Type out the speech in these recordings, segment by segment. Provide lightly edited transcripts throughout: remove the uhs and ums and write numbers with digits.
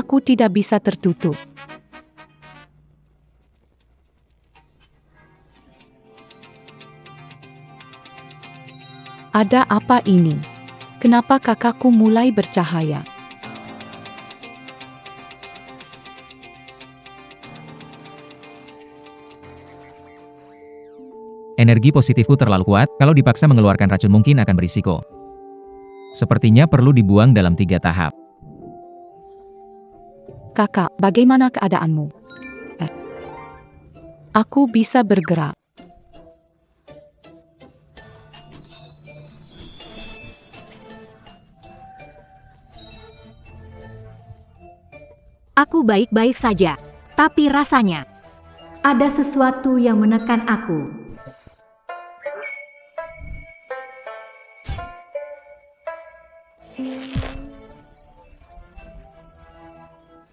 Aku tidak bisa tertutup. Ada apa ini? Kenapa kakakku mulai bercahaya? Energi positifku terlalu kuat, kalau dipaksa mengeluarkan racun mungkin akan berisiko. Sepertinya perlu dibuang dalam 3 tahap. Kakak, bagaimana keadaanmu? Aku bisa bergerak. Aku baik-baik saja, tapi rasanya ada sesuatu yang menekan aku.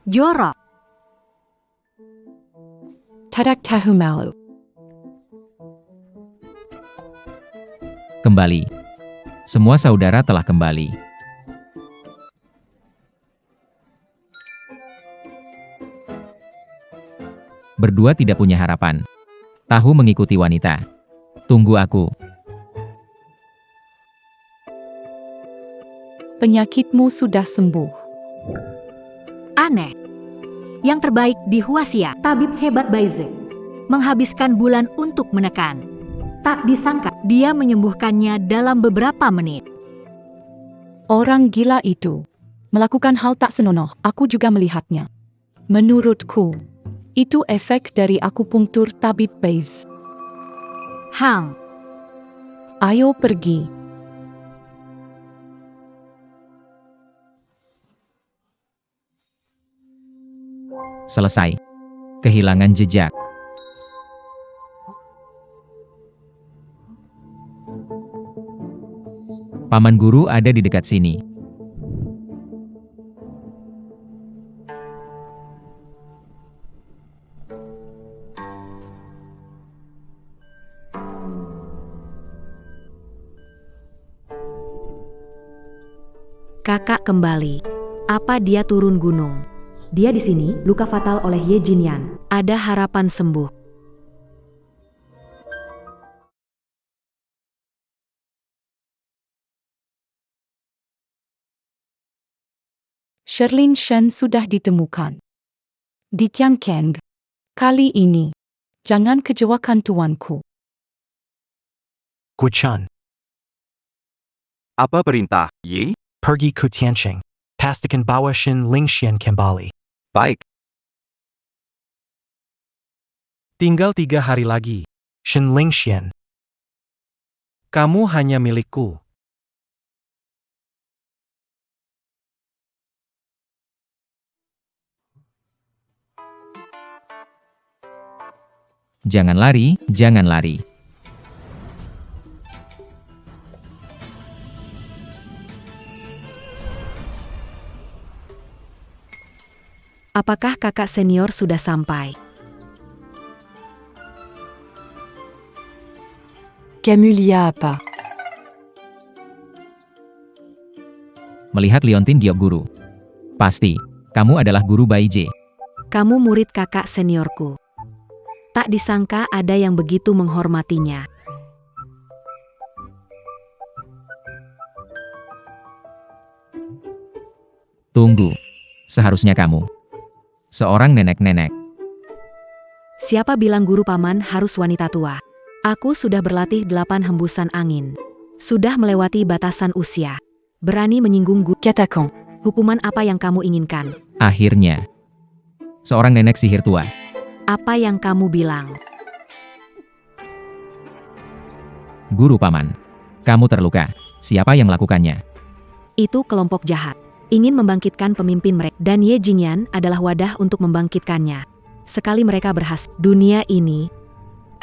Jorok. Tadak tahu malu. Kembali. Semua saudara telah kembali. Berdua tidak punya harapan. Tahu mengikuti wanita. Tunggu aku. Penyakitmu sudah sembuh. Aneh. Yang terbaik di Huaxia, tabib hebat Baize, menghabiskan bulan untuk menekan. Tak disangka, dia menyembuhkannya dalam beberapa menit. Orang gila itu melakukan hal tak senonoh. Aku juga melihatnya. Menurutku, itu efek dari akupunktur tabib Baize. Hang. Ayo pergi. Selesai. Kehilangan jejak. Paman guru ada di dekat sini. Kakak kembali. Apa dia turun gunung? Dia di sini, luka fatal oleh Ye Jinyan. Ada harapan sembuh. Sherlin Shen sudah ditemukan. Di Tiankeng. Kali ini, jangan kecewakan tuanku. Guichan, Apa perintah, Yi? pergi ke Tianqing. Pastikan bahwa Shin Lingxian kembali. Baik. Tinggal 3 hari lagi. Shin Lingxian, Kamu hanya milikku. Jangan lari, jangan lari. Apakah kakak senior sudah sampai? Camulia apa? Melihat Liontin Giok guru. Pasti, kamu adalah guru Baije. Kamu murid kakak seniorku. Tak disangka ada yang begitu menghormatinya. Tunggu. Seharusnya kamu. Seorang nenek-nenek. Siapa bilang guru paman harus wanita tua? Aku sudah berlatih 8 hembusan angin. Sudah melewati batasan usia. Berani menyinggung guru. Katakan. Hukuman apa yang kamu inginkan? Akhirnya. Seorang nenek sihir tua. Apa yang kamu bilang? Guru paman. Kamu terluka. Siapa yang melakukannya? Itu kelompok jahat. Ingin membangkitkan pemimpin mereka. Dan Ye Jingyan adalah wadah untuk membangkitkannya. Sekali mereka berhasil. Dunia ini.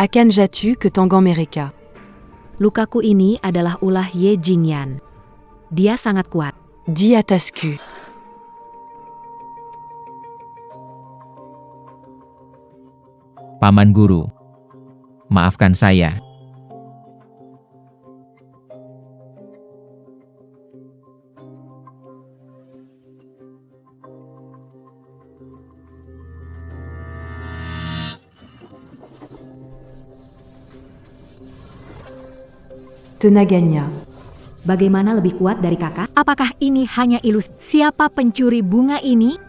Akan jatu ke Tongan mereka. Lukaku ini adalah ulah Ye Jingyan. Dia sangat kuat. Di atasku. Paman guru. Maafkan saya. tenaganya. Bagaimana lebih kuat dari kakak? Apakah ini hanya ilusi? Siapa pencuri bunga ini?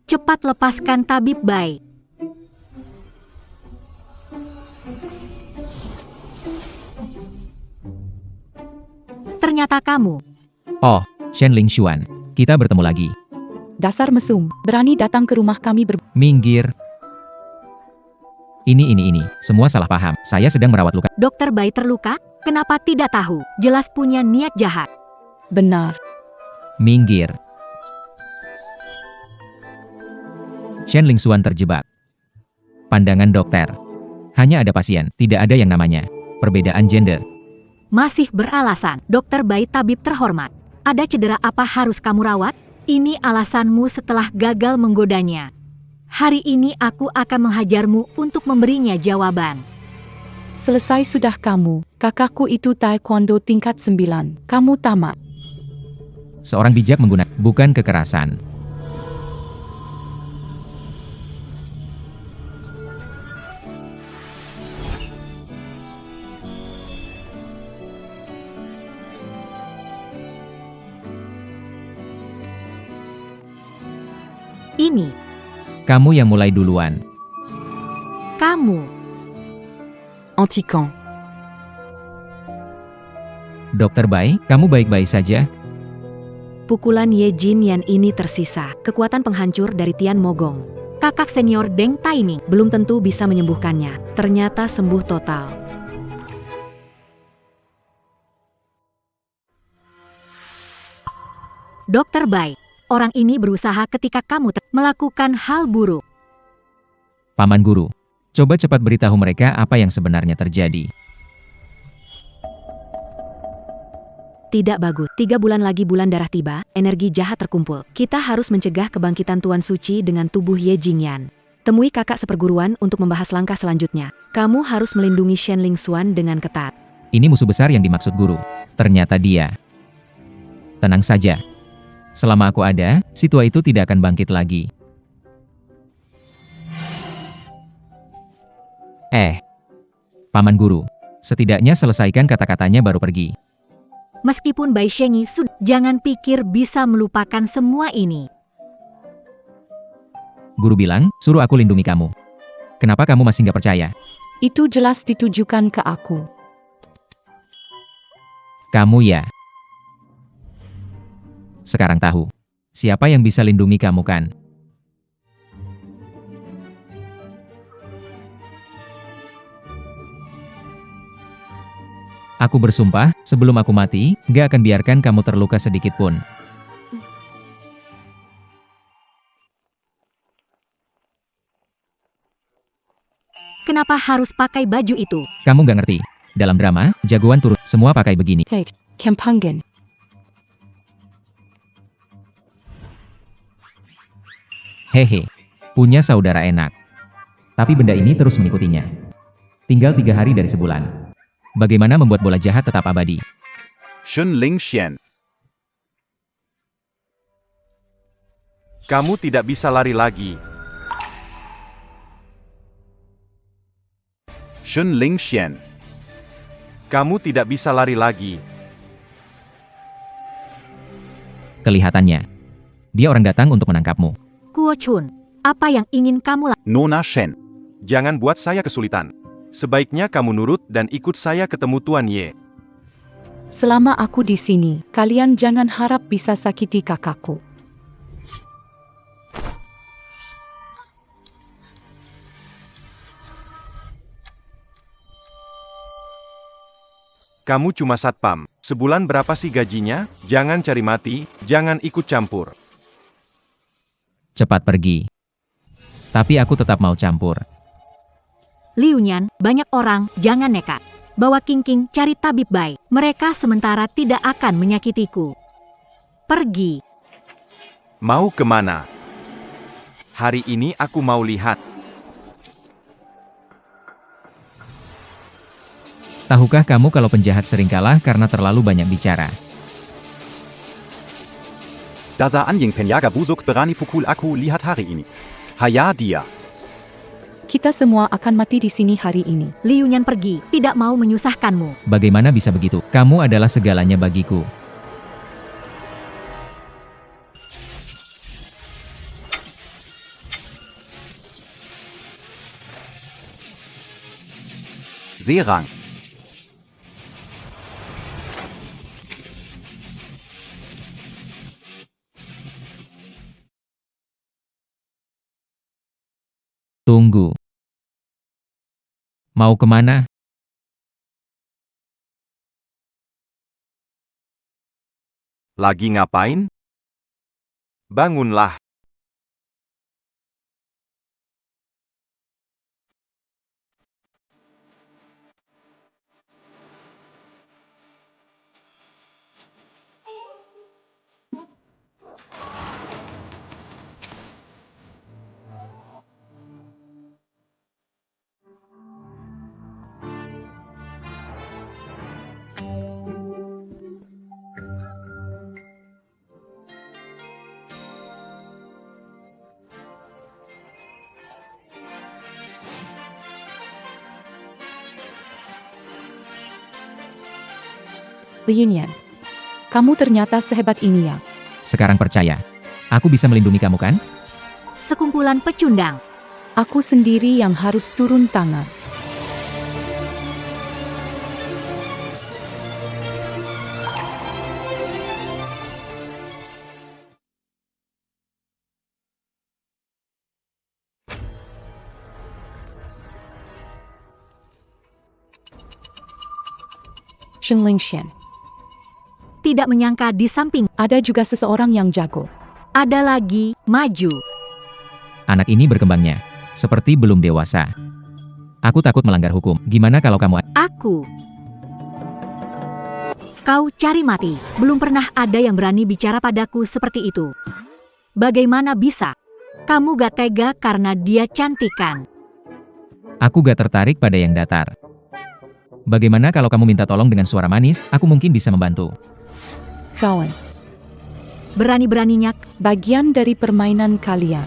Cepat lepaskan Tabib Bai. Ternyata kamu. Oh, Shen Lingshuan. Kita bertemu lagi. Dasar mesum, berani datang ke rumah kami Minggir. Ini. Semua salah paham. Saya sedang merawat luka. Dokter Bai terluka? Kenapa tidak tahu? Jelas punya niat jahat. Benar. Minggir. Shen Lingshuan terjebak. Pandangan dokter. Hanya ada pasien, tidak ada yang namanya perbedaan gender. Masih beralasan, Dokter Bai tabib terhormat. Ada cedera apa harus kamu rawat? Ini alasanmu setelah gagal menggodanya. Hari ini aku akan menghajarmu untuk memberinya jawaban. Selesai sudah kamu. Kakakku itu taekwondo tingkat 9. Kamu tamat. Seorang bijak menggunakan, bukan kekerasan. Ini, Kamu yang mulai duluan. kamu. Antikan. Dokter Bai, kamu baik-baik saja? Pukulan Ye Jin Yan ini tersisa, kekuatan penghancur dari Tian Mogong. Kakak senior Deng Taiming belum tentu bisa menyembuhkannya. Ternyata sembuh total. Dokter Bai, orang ini berusaha ketika kamu melakukan hal buruk. Paman Guru, coba cepat beritahu mereka apa yang sebenarnya terjadi. Tidak bagus. 3 bulan lagi bulan darah tiba, energi jahat terkumpul. Kita harus mencegah kebangkitan Tuan Suci dengan tubuh Ye Jingyan. Temui kakak seperguruan untuk membahas langkah selanjutnya. Kamu harus melindungi Shen Lingshuan dengan ketat. Ini musuh besar yang dimaksud guru. Ternyata dia. Tenang saja. Selama aku ada, si tua itu tidak akan bangkit lagi. Paman Guru, setidaknya selesaikan kata-katanya baru pergi. Meskipun Bai Shengi jangan pikir bisa melupakan semua ini. Guru bilang, suruh aku lindungi kamu. Kenapa kamu masih nggak percaya? Itu jelas ditujukan ke aku. Kamu ya. Sekarang tahu, siapa yang bisa lindungi kamu kan? Aku bersumpah, sebelum aku mati, gak akan biarkan kamu terluka sedikit pun. Kenapa harus pakai baju itu? Kamu gak ngerti. Dalam drama, jagoan turun, semua pakai begini. Hey, Kempangan. Hehe, punya saudara enak. Tapi benda ini terus mengikutinya. Tinggal 3 hari dari sebulan. Bagaimana membuat bola jahat tetap abadi? Shen Lingshuan. Kamu tidak bisa lari lagi. Shen Lingshuan. Kamu tidak bisa lari lagi. Kelihatannya, dia orang datang untuk menangkapmu. Kuo Chun, apa yang ingin kamu lakukan? Nona Shen. Jangan buat saya kesulitan. Sebaiknya kamu nurut dan ikut saya ketemu Tuan Ye. Selama aku di sini, kalian jangan harap bisa sakiti kakakku. Kamu cuma satpam. Sebulan berapa sih gajinya? Jangan cari mati, jangan ikut campur. Cepat pergi. Tapi aku tetap mau campur. Liu Nyan, banyak orang, jangan nekat. Bawa King cari tabib Bai. Mereka sementara tidak akan menyakitiku. Pergi. Mau kemana? Hari ini aku mau lihat. Tahukah kamu kalau penjahat sering kalah karena terlalu banyak bicara? Dasa Anjing Penjaga Busuk Berani Pukul Aku Lihat Hari ini. Haya dia. Kita semua akan mati di sini hari ini. Liu Nian pergi, tidak mau menyusahkanmu. Bagaimana bisa begitu? Kamu adalah segalanya bagiku. Seerang. Tunggu. Mau kemana? Lagi ngapain? Bangunlah. Liu Nian, kamu ternyata sehebat ini ya. Sekarang percaya. Aku bisa melindungi kamu kan? Sekumpulan pecundang. Aku sendiri yang harus turun tangan. Shen Lingxian, Tidak menyangka di samping ada juga seseorang yang jago. ada lagi, maju. Anak ini berkembangnya. Seperti belum dewasa. Aku takut melanggar hukum. Gimana kalau kamu... Aku. Kau cari mati. Belum pernah ada yang berani bicara padaku seperti itu. Bagaimana bisa? Kamu gak tega karena dia cantikan. Aku gak tertarik pada yang datar. Bagaimana kalau kamu minta tolong dengan suara manis? Aku mungkin bisa membantu. Kawan, Berani-beraninya bagian dari permainan kalian.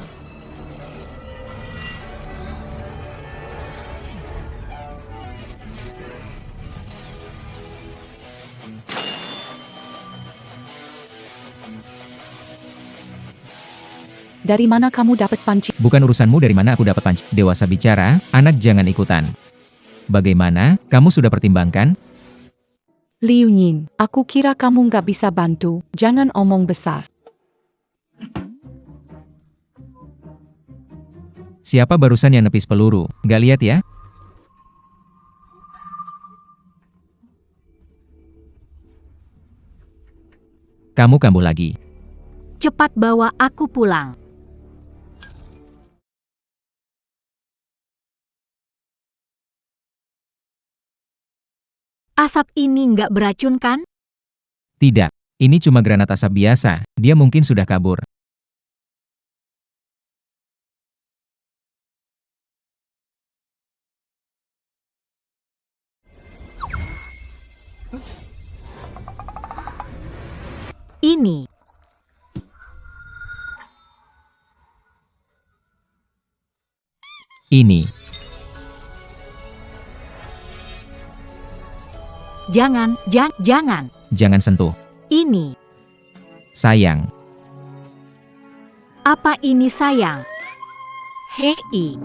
Dari mana kamu dapat panci? Bukan urusanmu dari mana aku dapat panci. Dewasa bicara, anak jangan ikutan. Bagaimana? Kamu sudah pertimbangkan? Liu Yin, aku kira kamu nggak bisa bantu. Jangan omong besar. Siapa barusan yang nepis peluru? Gak lihat ya? Kamu kambuh lagi. cepat bawa aku pulang. Asap ini nggak beracun kan? Tidak, ini cuma granat asap biasa. Dia mungkin sudah kabur. Ini. Ini. Jangan. Jangan sentuh. Ini. Sayang. Apa ini sayang? Hei.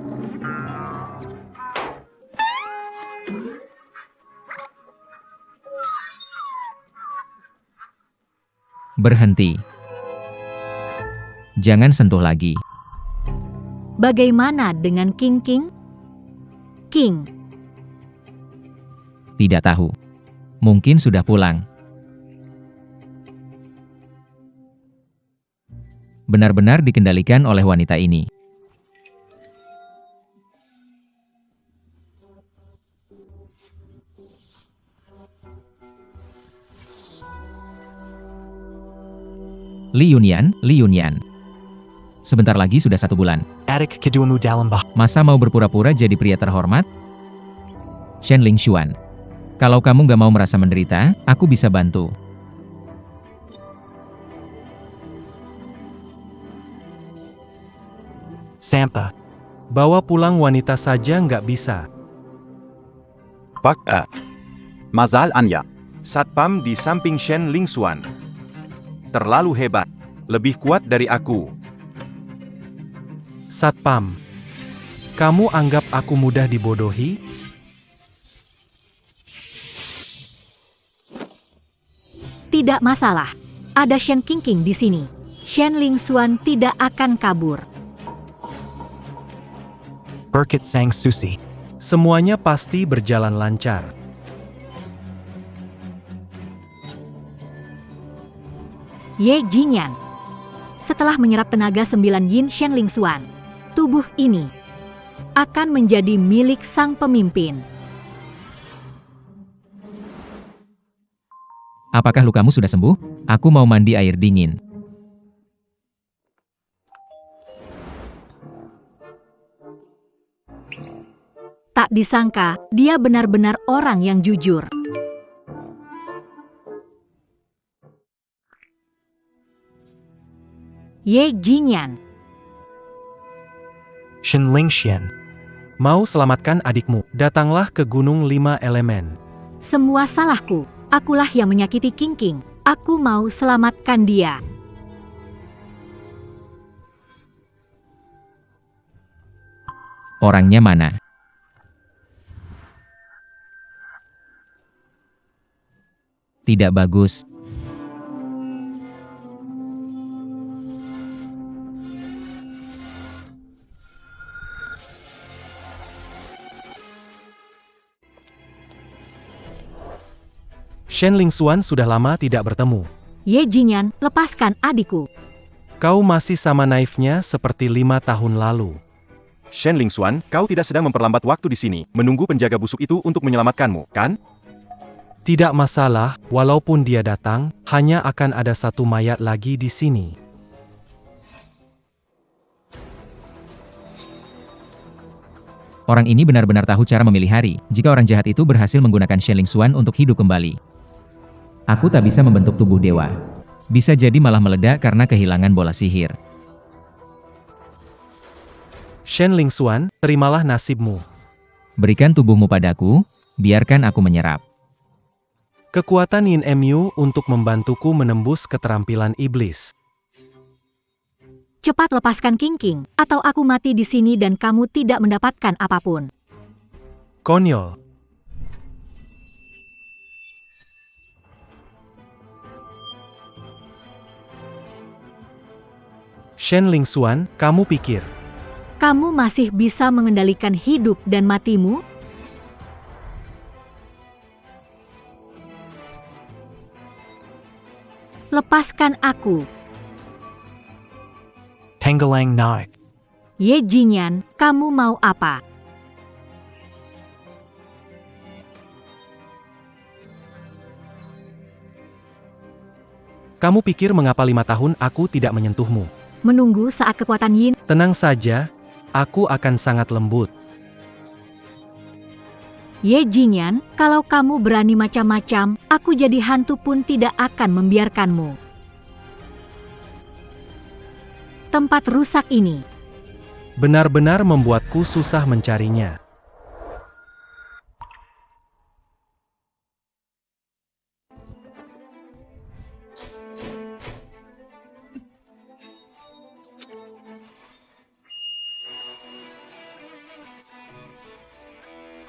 Berhenti. Jangan sentuh lagi. Bagaimana dengan King? King. Tidak tahu. Mungkin sudah pulang. Benar-benar dikendalikan oleh wanita ini. Li Yunyan. Sebentar lagi sudah 1 bulan. Adik keduamu dalam bah. Masa mau berpura-pura jadi pria terhormat? Shen Lingxuan. Kalau kamu gak mau merasa menderita, aku bisa bantu. Sampa. Bawa pulang wanita saja nggak bisa. Pak A. Mazal Anya. Satpam di samping Shen Lingxuan. Terlalu hebat. Lebih kuat dari aku. Satpam, kamu anggap aku mudah dibodohi? Tidak masalah. Ada Shen Qingqing di sini. Shen Lingxuan tidak akan kabur. Burkit Sang Susi. Semuanya pasti berjalan lancar. Ye Jinyan. Setelah menyerap tenaga 9 Yin Shen Lingxuan, tubuh ini akan menjadi milik sang pemimpin. Apakah lukamu sudah sembuh? Aku mau mandi air dingin. Tak disangka, dia benar-benar orang yang jujur. Ye Jinyan. Shen Lingxian. Mau selamatkan adikmu, datanglah ke Gunung 5 Elemen. Semua salahku. Akulah yang menyakiti Qingqing. Aku mau selamatkan dia. Orangnya mana? Tidak bagus. Shen Lingxuan sudah lama tidak bertemu. Ye Jinyan, lepaskan adikku. Kau masih sama naifnya seperti 5 tahun lalu. Shen Lingxuan, kau tidak sedang memperlambat waktu di sini, menunggu penjaga busuk itu untuk menyelamatkanmu, kan? Tidak masalah, walaupun dia datang, hanya akan ada satu mayat lagi di sini. Orang ini benar-benar tahu cara memilih hari, jika orang jahat itu berhasil menggunakan Shen Lingxuan untuk hidup kembali. Aku tak bisa membentuk tubuh dewa. Bisa jadi malah meledak karena kehilangan bola sihir. Shen Lingxuan, terimalah nasibmu. Berikan tubuhmu padaku, biarkan aku menyerap. Kekuatan Yin Mu untuk membantuku menembus keterampilan iblis. Cepat lepaskan Qingqing, atau aku mati di sini dan kamu tidak mendapatkan apapun. Konyol. Shen Lingxuan, kamu pikir Kamu masih bisa mengendalikan hidup dan matimu? Lepaskan aku. Tenggelang Naik. Ye Jinyan, kamu mau apa? Kamu pikir mengapa 5 tahun aku tidak menyentuhmu? Menunggu saat kekuatan Yin. Tenang saja, aku akan sangat lembut. Ye Jinyan, kalau kamu berani macam-macam, aku jadi hantu pun tidak akan membiarkanmu. Tempat rusak ini. Benar-benar membuatku susah mencarinya.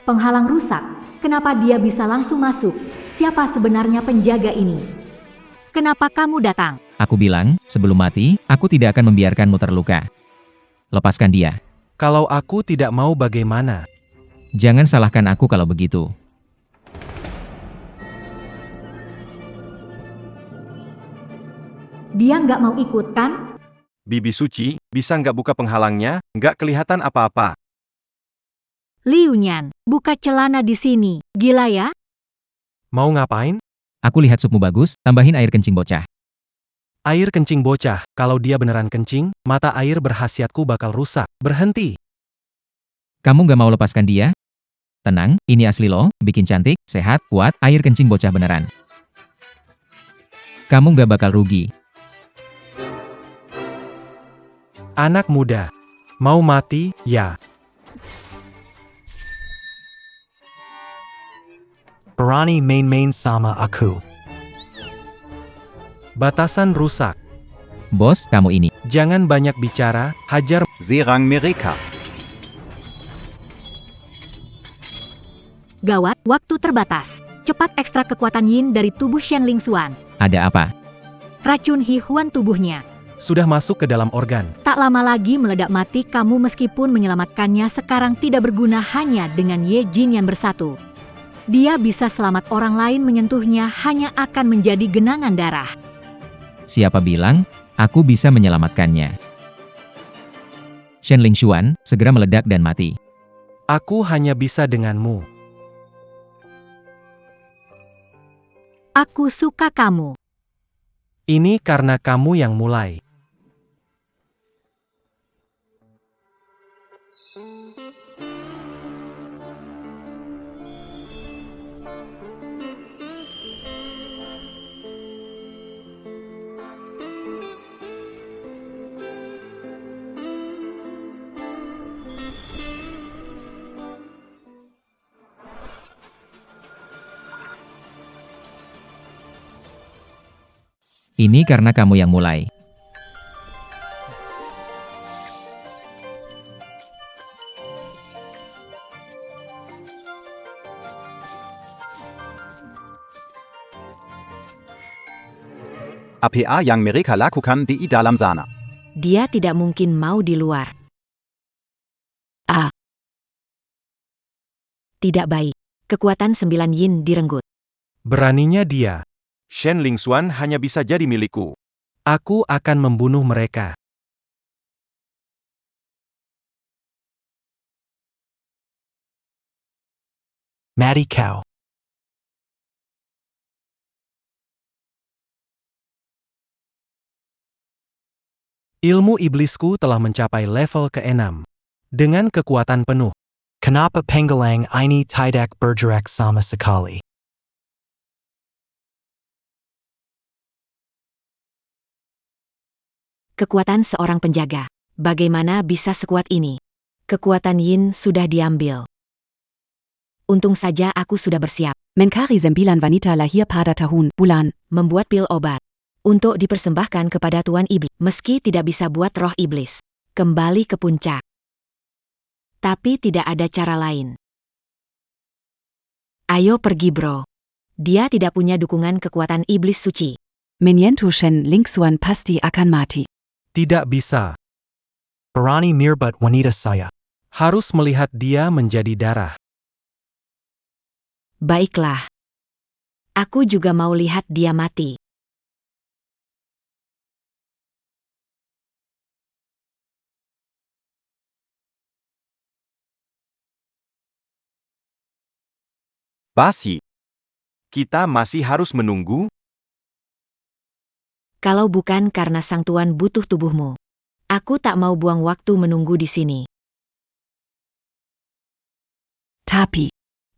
Penghalang rusak. Kenapa dia bisa langsung masuk? Siapa sebenarnya penjaga ini? Kenapa kamu datang? Aku bilang, sebelum mati, aku tidak akan membiarkanmu terluka. Lepaskan dia. Kalau aku tidak mau bagaimana? Jangan salahkan aku kalau begitu. Dia nggak mau ikut kan? Bibi Suci, bisa nggak buka penghalangnya? Nggak kelihatan apa-apa. Liu Nyan, buka celana di sini. Gila ya? Mau ngapain? Aku lihat supmu bagus, tambahin air kencing bocah. Air kencing bocah, kalau dia beneran kencing, mata air berhasiatku bakal rusak. Berhenti. Kamu gak mau lepaskan dia? Tenang, ini asli loh, bikin cantik, sehat, kuat, air kencing bocah beneran. Kamu gak bakal rugi. Anak muda, Mau mati, ya. Berani main-main sama aku. Batasan rusak. Bos, kamu ini. Jangan banyak bicara, hajar. Serang mereka. Gawat, waktu terbatas. Cepat ekstrak kekuatan yin dari tubuh Shen Lingxuan. Ada apa? Racun Hihuan tubuhnya. Sudah masuk ke dalam organ. Tak lama lagi meledak mati kamu meskipun menyelamatkannya sekarang tidak berguna hanya dengan Ye Jin yang bersatu. Dia bisa selamat orang lain menyentuhnya hanya akan menjadi genangan darah. Siapa bilang aku bisa menyelamatkannya? Shen Lingxuan segera meledak dan mati. Aku hanya bisa denganmu. Aku suka kamu. Ini karena kamu yang mulai. Ini karena kamu yang mulai. APA yang mereka lakukan di dalam sana. Dia tidak mungkin mau di luar. Tidak baik. Kekuatan 9 yin direnggut. Beraninya dia. Shen Lingxuan hanya bisa jadi milikku. Aku akan membunuh mereka. Mati kau. Ilmu iblisku telah mencapai level ke-6. Dengan kekuatan penuh. Kenapa penggalang ini tidak bergerak sama sekali? Kekuatan seorang penjaga. Bagaimana bisa sekuat ini? Kekuatan yin sudah diambil. Untung saja aku sudah bersiap. Mencari 9 wanita lahir pada tahun bulan. Membuat pil obat. Untuk dipersembahkan kepada Tuan Iblis. Meski tidak bisa buat roh iblis. Kembali ke puncak. Tapi tidak ada cara lain. Ayo pergi bro. Dia tidak punya dukungan kekuatan iblis suci. Menyentuh Shen Lingxuan pasti akan mati. Tidak bisa. Berani merebut wanita saya. Harus melihat dia menjadi darah. Baiklah. Aku juga mau lihat dia mati. Basi. Kita masih harus menunggu? Kalau bukan karena sang tuan butuh tubuhmu. Aku tak mau buang waktu menunggu di sini. Tapi,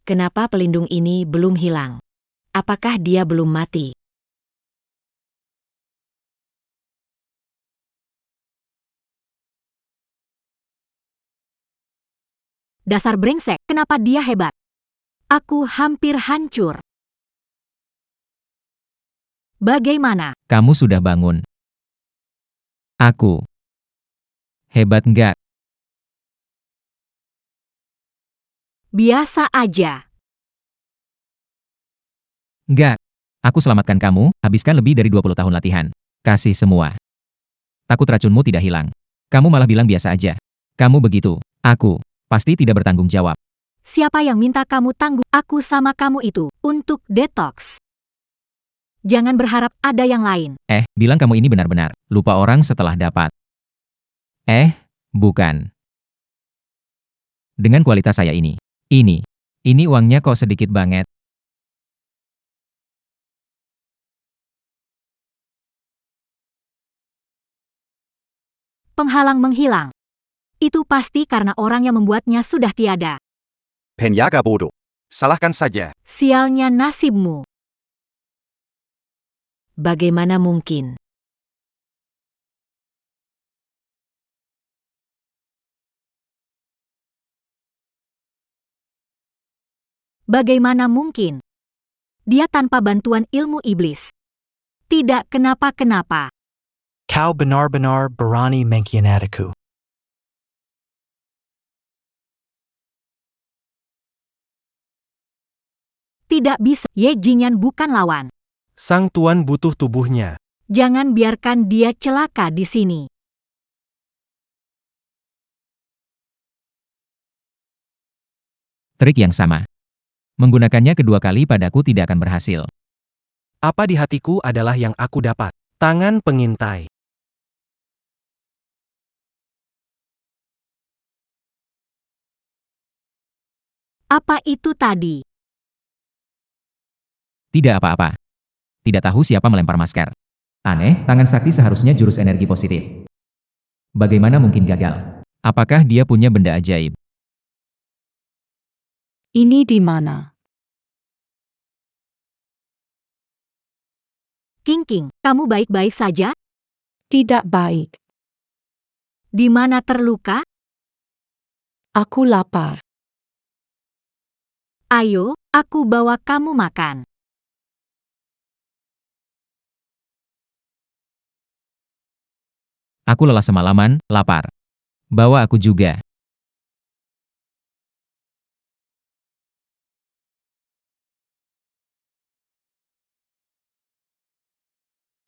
Kenapa pelindung ini belum hilang? Apakah dia belum mati? Dasar brengsek, kenapa dia hebat? Aku hampir hancur. Bagaimana? Kamu sudah bangun. Aku. Hebat nggak? Biasa aja. Nggak. Aku selamatkan kamu, habiskan lebih dari 20 tahun latihan. Kasih semua. Takut racunmu tidak hilang. Kamu malah bilang biasa aja. Kamu begitu. Aku. Pasti tidak bertanggung jawab. Siapa yang minta kamu tangguh? Aku sama kamu itu, untuk detox. Jangan berharap ada yang lain. Bilang kamu ini benar-benar. Lupa orang setelah dapat. Bukan. Dengan kualitas saya ini. Ini uangnya kok sedikit banget. Penghalang menghilang. Itu pasti karena orang yang membuatnya sudah tiada. Penjaga bodoh. Salahkan saja. Sialnya nasibmu. Bagaimana mungkin? Bagaimana mungkin? Dia tanpa bantuan ilmu iblis. Tidak kenapa-kenapa. Kau benar-benar berani mengkhianatiku. Tidak bisa. Ye Jingyan bukan lawan. Sang tuan butuh tubuhnya. Jangan biarkan dia celaka di sini. Trik yang sama. Menggunakannya kedua kali padaku tidak akan berhasil. Apa di hatiku adalah yang aku dapat. Tangan pengintai. Apa itu tadi? Tidak apa-apa. Tidak tahu siapa melempar masker. Aneh, tangan sakti seharusnya jurus energi positif. Bagaimana mungkin gagal? Apakah dia punya benda ajaib? Ini di mana? King, kamu baik-baik saja? Tidak baik. Di mana terluka? Aku lapar. Ayo, aku bawa kamu makan. Aku lelah semalaman, lapar. Bawa aku juga.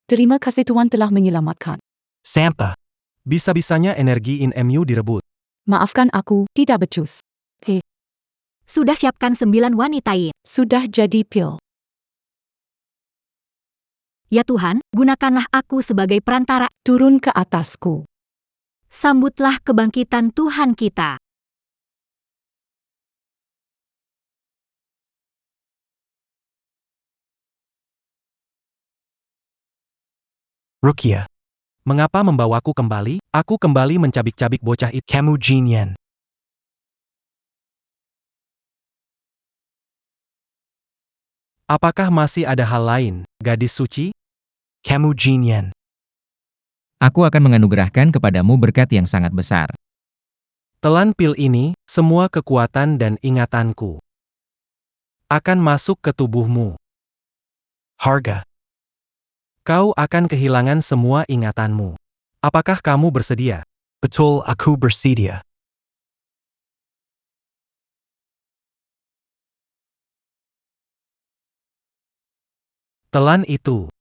Terima kasih Tuan telah menyelamatkan. Sampa. Bisa-bisanya energi InMU direbut. Maafkan aku, tidak becus. Sudah siapkan 9 wanita ini. Sudah jadi pil. Ya Tuhan, gunakanlah aku sebagai perantara. Turun ke atasku. Sambutlah kebangkitan Tuhan kita. Rukia. Mengapa membawaku kembali? Aku kembali mencabik-cabik bocah itu. Kamu Jinyan. Apakah masih ada hal lain, gadis suci? Kamu Jinyan. Aku akan menganugerahkan kepadamu berkat yang sangat besar. Telan pil ini, semua kekuatan dan ingatanku akan masuk ke tubuhmu. Harga. Kau akan kehilangan semua ingatanmu. Apakah kamu bersedia? Betul aku bersedia. Telan itu.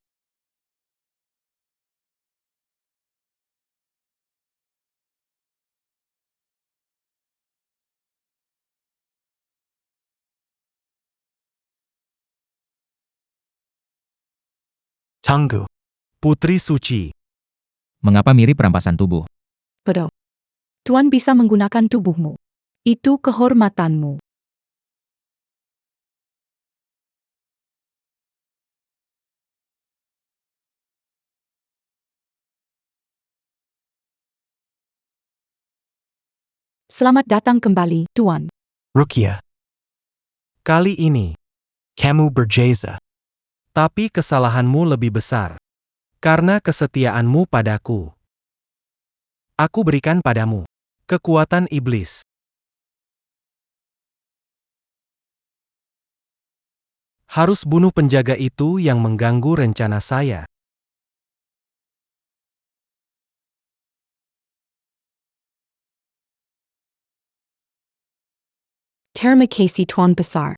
Tunggu. Putri suci. Mengapa mirip rampasan tubuh? Pedok. Tuan bisa menggunakan tubuhmu. Itu kehormatanmu. Selamat datang kembali, Tuan. Rukia. Kali ini, Kamu berjaya. tapi kesalahanmu lebih besar. Karena kesetiaanmu padaku. Aku berikan padamu kekuatan iblis. Harus bunuh penjaga itu yang mengganggu rencana saya. Terima kasih Tuan Besar.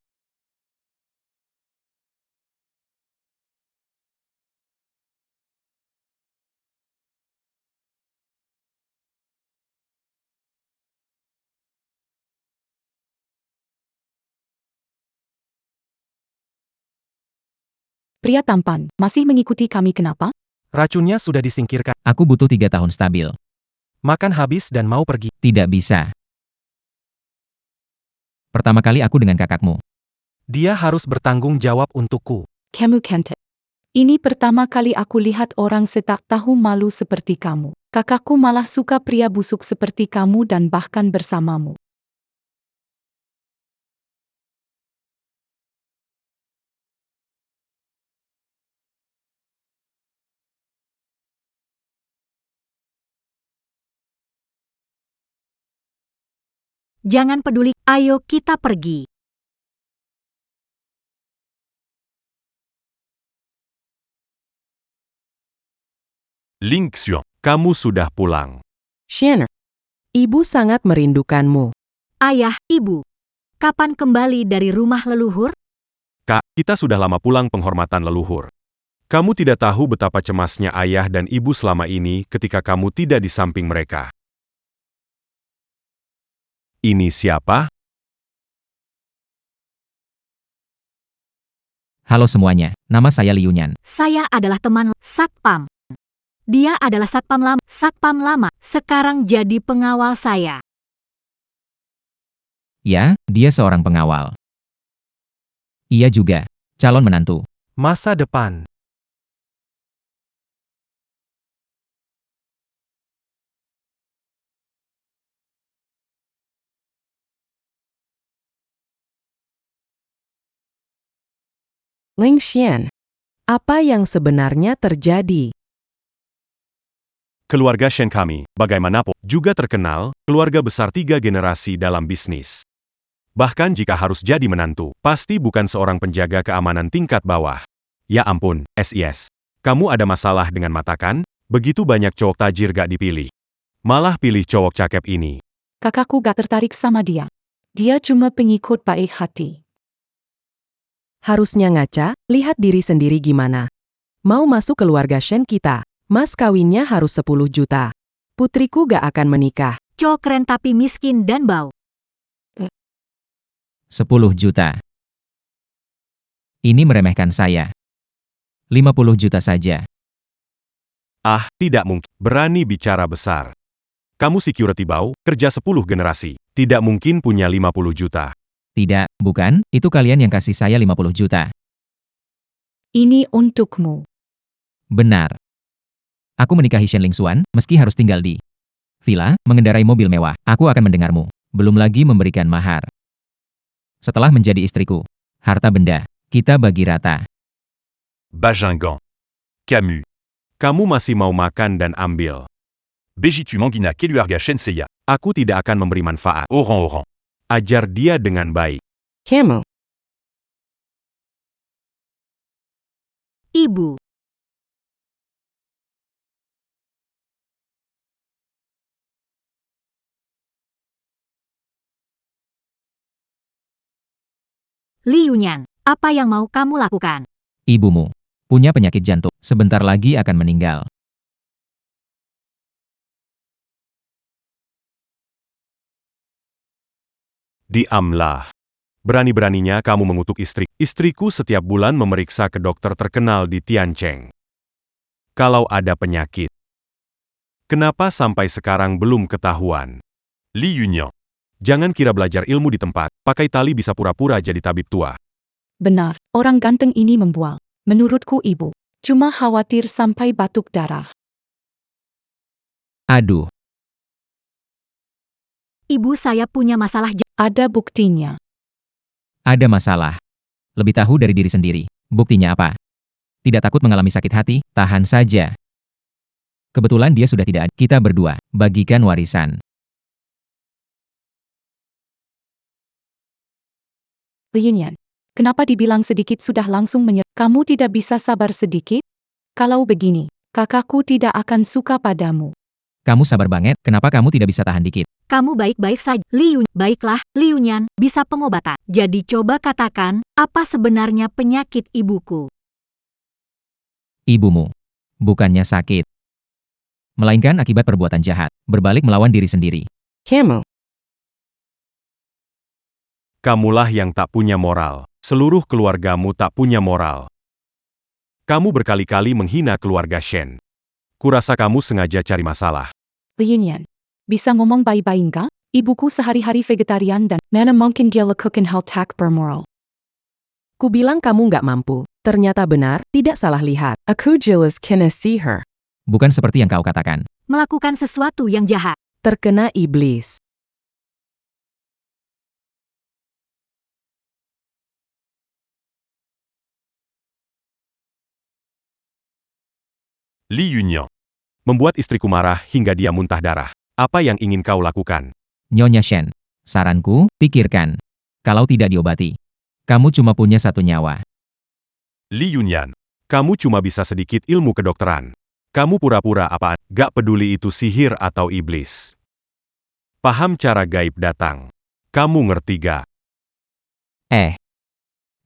Pria tampan, masih mengikuti kami kenapa? Racunnya sudah disingkirkan. Aku butuh 3 tahun stabil. Makan habis dan mau pergi. Tidak bisa. Pertama kali aku dengan kakakmu. Dia harus bertanggung jawab untukku. Kamu Kente. Ini pertama kali aku lihat orang setak tahu malu seperti kamu. Kakakku malah suka pria busuk seperti kamu dan bahkan bersamamu. Jangan peduli, ayo kita pergi. Ling Xuan, kamu sudah pulang. Shen, ibu sangat merindukanmu. Ayah, ibu. Kapan kembali dari rumah leluhur? Kak, kita sudah lama pulang penghormatan leluhur. Kamu tidak tahu betapa cemasnya ayah dan ibu selama ini ketika kamu tidak di samping mereka. Ini siapa? Halo semuanya, nama saya Liu Nyan. Saya adalah teman Satpam. Dia adalah Satpam lama, sekarang jadi pengawal saya. Ya, dia seorang pengawal. Ia juga calon menantu. Masa depan. Ling Xian, apa yang sebenarnya terjadi? Keluarga Shen kami, bagaimanapun, juga terkenal, keluarga besar 3 generasi dalam bisnis. Bahkan jika harus jadi menantu, pasti bukan seorang penjaga keamanan tingkat bawah. Ya ampun, SIS. Kamu ada masalah dengan mata kan? Begitu banyak cowok tajir gak dipilih. Malah pilih cowok cakep ini. Kakakku gak tertarik sama dia. Dia cuma pengikut baik hati. Harusnya ngaca, lihat diri sendiri gimana. Mau masuk keluarga Shen kita, mas kawinnya harus 10 juta. Putriku gak akan menikah. Cowok keren tapi miskin dan bau. 10 juta. Ini meremehkan saya. 50 juta saja. Ah, tidak mungkin. Berani bicara besar. Kamu security bau, kerja 10 generasi. Tidak mungkin punya 50 juta. Tidak, bukan, itu kalian yang kasih saya 50 juta. Ini untukmu. Benar. Aku menikahi Shen Lingxuan, meski harus tinggal di villa, mengendarai mobil mewah. Aku akan mendengarmu. Belum lagi memberikan mahar. Setelah menjadi istriku, harta benda, kita bagi rata. Bajingan. Camus. Kamu masih mau makan dan ambil. Bejitu Manggina Keluarga Shen Seiya. Aku tidak akan memberi manfaat. Orang-orang. Ajar dia dengan baik. Kamu, Ibu. Liu Nyan, apa yang mau kamu lakukan? Ibumu punya penyakit jantung, sebentar lagi akan meninggal. Diamlah. Berani-beraninya kamu mengutuk istri. Istriku setiap bulan memeriksa ke dokter terkenal di Tiancheng. Kalau ada penyakit. Kenapa sampai sekarang belum ketahuan? Li Yunyan. Jangan kira belajar ilmu di tempat, pakai tali bisa pura-pura jadi tabib tua. Benar, orang ganteng ini membual. Menurutku ibu. Cuma khawatir sampai batuk darah. Aduh, Ibu saya punya masalah Ada buktinya. ada masalah. Lebih tahu dari diri sendiri. Buktinya apa? Tidak takut mengalami sakit hati, tahan saja. Kebetulan dia sudah tidak ada. Kita berdua, bagikan warisan. Liu Nyan, kenapa dibilang sedikit sudah langsung menyerah? Kamu tidak bisa sabar sedikit? Kalau begini, kakakku tidak akan suka padamu. Kamu sabar banget, kenapa kamu tidak bisa tahan dikit? Kamu baik-baik saja. Baiklah, Liu Nyan, bisa pengobatan. Jadi coba katakan, apa sebenarnya penyakit ibuku? Ibumu bukannya sakit, melainkan akibat perbuatan jahat, berbalik melawan diri sendiri. kamu, Kamulah yang tak punya moral. Seluruh keluargamu tak punya moral. Kamu berkali-kali menghina keluarga Shen. Kurasa kamu sengaja cari masalah. Liu Nyan, bisa ngomong baik-baik enggak? Ibuku sehari-hari vegetarian dan mana mungkin dia lakukan hal tak bermoral. ku bilang kamu nggak mampu. Ternyata benar, tidak salah lihat. Aku jelas kena see her. Bukan seperti yang kau katakan. Melakukan sesuatu yang jahat. Terkena iblis. Li Yunyan. Membuat istriku marah hingga dia muntah darah. Apa yang ingin kau lakukan? Nyonya Shen, saranku, pikirkan. Kalau tidak diobati, kamu cuma punya satu nyawa. Li Yunyan. Kamu cuma bisa sedikit ilmu kedokteran. Kamu pura-pura apaan? Gak peduli itu sihir atau iblis. Paham cara gaib datang. Kamu ngerti gak?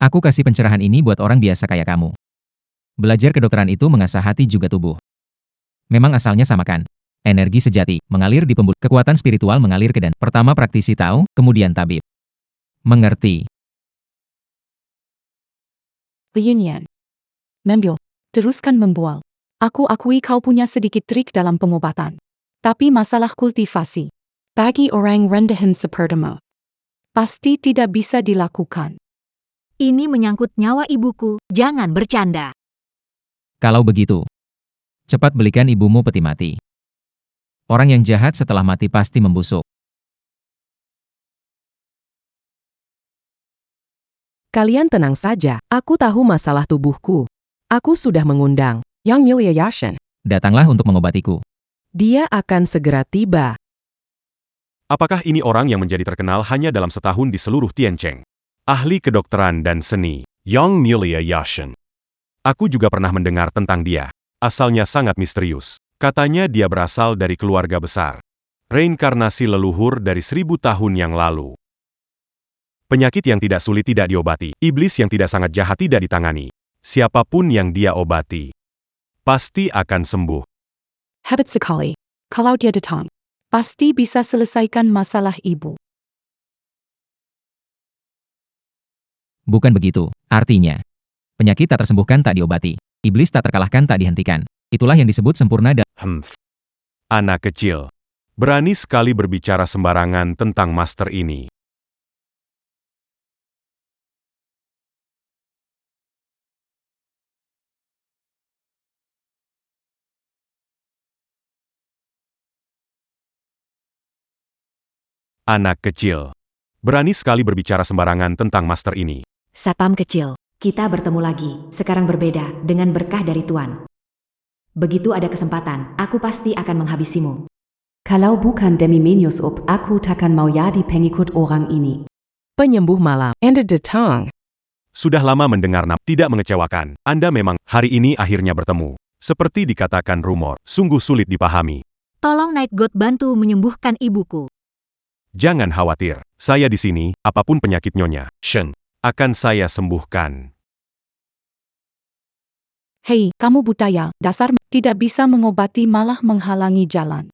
Aku kasih pencerahan ini buat orang biasa kayak kamu. Belajar kedokteran itu mengasah hati juga tubuh. Memang asalnya sama kan? Energi sejati, mengalir di pembuluh. Kekuatan spiritual mengalir ke dan. Pertama praktisi tahu, kemudian tabib. Mengerti. Reunion. Membual. Teruskan membual. Aku akui kau punya sedikit trik dalam pengobatan. Tapi masalah kultivasi. Bagi orang rendahan sepertimu. Pasti tidak bisa dilakukan. Ini menyangkut nyawa ibuku, jangan bercanda. Kalau begitu, cepat belikan ibumu peti mati. Orang yang jahat setelah mati pasti membusuk. Kalian tenang saja, aku tahu masalah tubuhku. Aku sudah mengundang Yang Mulia Yashin. Datanglah untuk mengobatiku. Dia akan segera tiba. Apakah ini orang yang menjadi terkenal hanya dalam setahun di seluruh Tiancheng? Ahli kedokteran dan seni, Yang Mulia Yashin. Aku juga pernah mendengar tentang dia. Asalnya sangat misterius. Katanya dia berasal dari keluarga besar. Reinkarnasi leluhur dari 1000 tahun yang lalu. Penyakit yang tidak sulit tidak diobati. Iblis yang tidak sangat jahat tidak ditangani. Siapapun yang dia obati, pasti akan sembuh. Hebat sekali. Kalau dia datang, pasti bisa selesaikan masalah ibu. Bukan begitu, artinya. Penyakit tak tersembuhkan tak diobati. Iblis tak terkalahkan tak dihentikan. Itulah yang disebut sempurna dan Anak kecil. Berani sekali berbicara sembarangan tentang master ini. Anak kecil. Berani sekali berbicara sembarangan tentang master ini. Satpam kecil, kita bertemu lagi, sekarang berbeda, dengan berkah dari Tuan. Begitu ada kesempatan, aku pasti akan menghabisimu. Kalau bukan demi Menius up, aku takkan mau jadi pengikut orang ini. Penyembuh malam. And datang. Sudah lama mendengar nama, tidak mengecewakan. Anda memang, hari ini akhirnya bertemu. Seperti dikatakan rumor, sungguh sulit dipahami. Tolong Night God bantu menyembuhkan ibuku. Jangan khawatir, saya di sini, apapun penyakit Nyonya Shen, akan saya sembuhkan. Hei, kamu buta ya, dasar tidak bisa mengobati malah menghalangi jalan.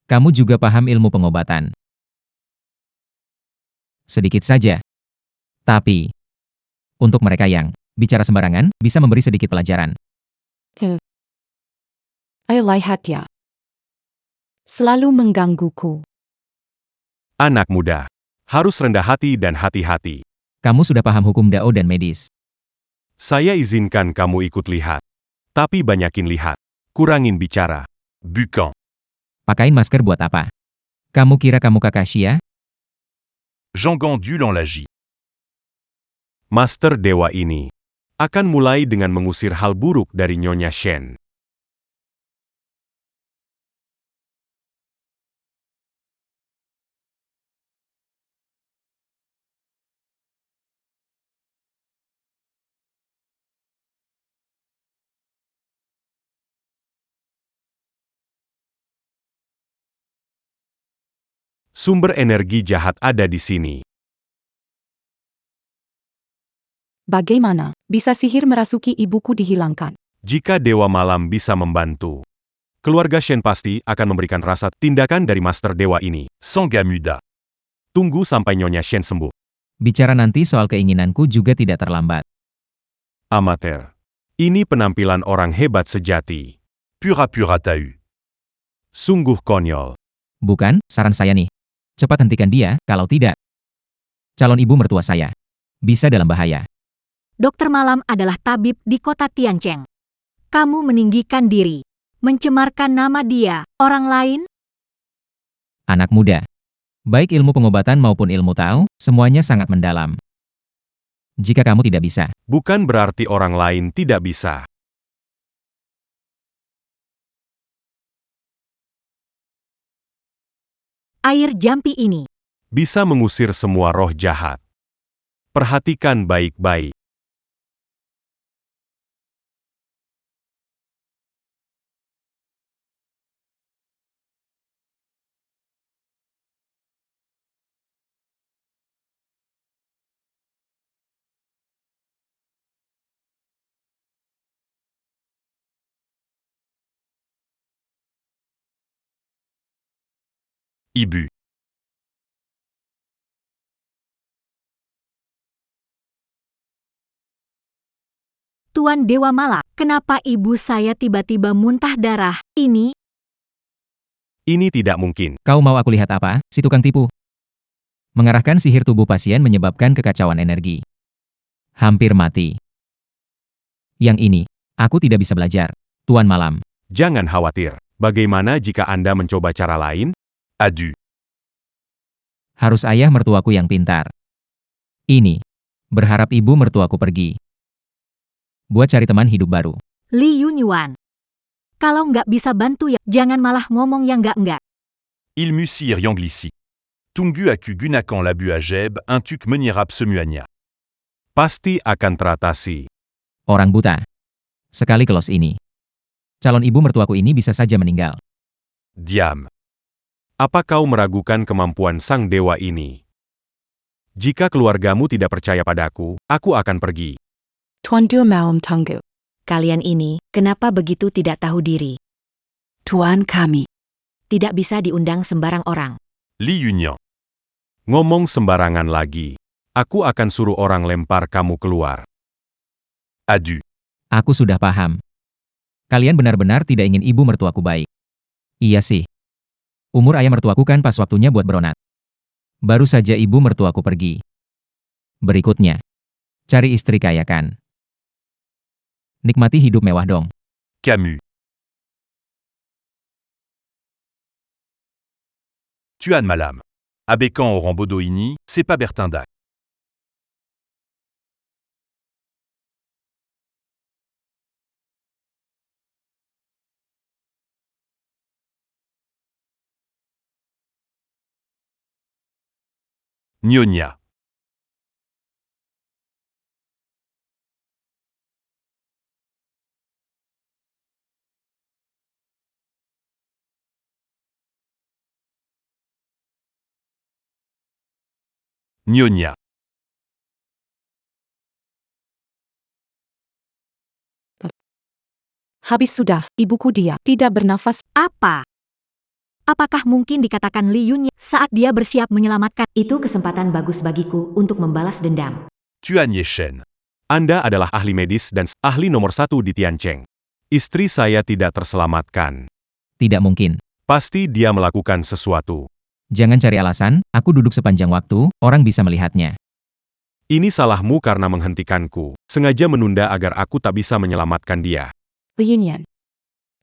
kamu juga paham ilmu pengobatan. Sedikit saja. Tapi, untuk mereka yang bicara sembarangan, bisa memberi sedikit pelajaran. Ayo lihat ya. Selalu menggangguku. Anak muda, harus rendah hati dan hati-hati. Kamu sudah paham hukum Dao dan medis. Saya izinkan kamu ikut lihat. Tapi banyakin lihat. Kurangin bicara. Bucan. Pakain masker buat apa? Kamu kira kamu kakak Xia? Jean Gandul en Lagie. Master Dewa ini akan mulai dengan mengusir hal buruk dari Nyonya Shen. Sumber energi jahat ada di sini. Bagaimana bisa sihir merasuki ibuku dihilangkan? Jika Dewa Malam bisa membantu, keluarga Shen pasti akan memberikan rasa tindakan dari Master Dewa ini. Sangamuda. Tunggu sampai Nyonya Shen sembuh. Bicara nanti soal keinginanku juga tidak terlambat. Amatir. Ini penampilan orang hebat sejati. Pura-pura tahu. Sungguh konyol. Bukan, saran saya nih. Cepat hentikan dia, kalau tidak. Calon ibu mertua saya. Bisa dalam bahaya. Dokter Malam adalah tabib di kota Tiancheng. Kamu meninggikan diri, mencemarkan nama dia, orang lain. Anak muda. Baik ilmu pengobatan maupun ilmu Tao, semuanya sangat mendalam. Jika kamu tidak bisa, Bukan berarti orang lain tidak bisa. Air jampi ini Bisa mengusir semua roh jahat. Perhatikan baik-baik. Ibu. Tuan Dewa Mala, kenapa ibu saya tiba-tiba muntah darah? Ini Ini tidak mungkin. Kau mau aku lihat apa, si tukang tipu? Mengarahkan sihir tubuh pasien menyebabkan kekacauan energi. Hampir mati. Yang ini, aku tidak bisa belajar. Tuan Malam. Jangan khawatir. Bagaimana jika Anda mencoba cara lain? Adu. Harus ayah mertuaku yang pintar. Ini. Berharap ibu mertuaku pergi. Buat cari teman hidup baru. Li Yunyuan. Kalau nggak bisa bantu ya, jangan malah ngomong yang nggak-nggak. Ilmusir Yanglisi. Tunggu aku gunakan labu ajeb untuk menyerap semuanya. Pasti akan teratasi. Orang buta. Sekali kelos ini. Calon ibu mertuaku ini bisa saja meninggal. Diam. Apa kau meragukan kemampuan sang dewa ini? Jika keluargamu tidak percaya padaku, aku akan pergi. Tuan Dua Maum Tunggu. Kalian ini, kenapa begitu tidak tahu diri? Tuan kami. Tidak bisa diundang sembarang orang. Li Yunyan. Ngomong sembarangan lagi. Aku akan suruh orang lempar kamu keluar. Adu. Aku sudah paham. Kalian benar-benar tidak ingin ibu mertuaku baik. Iya sih. Umur ayah mertuaku kan pas waktunya buat beronat. Baru saja ibu mertuaku pergi. Berikutnya. Cari istri kaya kan. Nikmati hidup mewah dong. Camus. Tuan Malam. Abécan au Rambodoini, c'est pas Bertindac. Nyonya. Nyonya. Habis sudah, ibuku dia tidak bernafas. Apa? Apakah mungkin dikatakan Li Yunyuan saat dia bersiap menyelamatkan? Itu kesempatan bagus bagiku untuk membalas dendam. Tuan Yeshen. Anda adalah ahli medis dan ahli nomor 1 di Tiancheng. Istri saya tidak terselamatkan. Tidak mungkin. Pasti dia melakukan sesuatu. Jangan cari alasan, aku duduk sepanjang waktu, orang bisa melihatnya. Ini salahmu karena menghentikanku. Sengaja menunda agar aku tak bisa menyelamatkan dia. Li Yunyuan.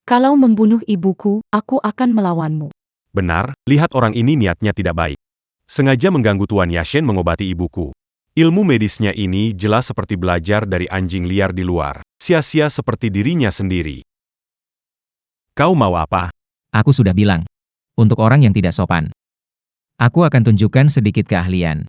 Kalau membunuh ibuku, aku akan melawanmu. Benar, lihat orang ini niatnya tidak baik. Sengaja mengganggu Tuan Yashen mengobati ibuku. Ilmu medisnya ini jelas seperti belajar dari anjing liar di luar. Sia-sia seperti dirinya sendiri. Kau mau apa? Aku sudah bilang. Untuk orang yang tidak sopan. Aku akan tunjukkan sedikit keahlian.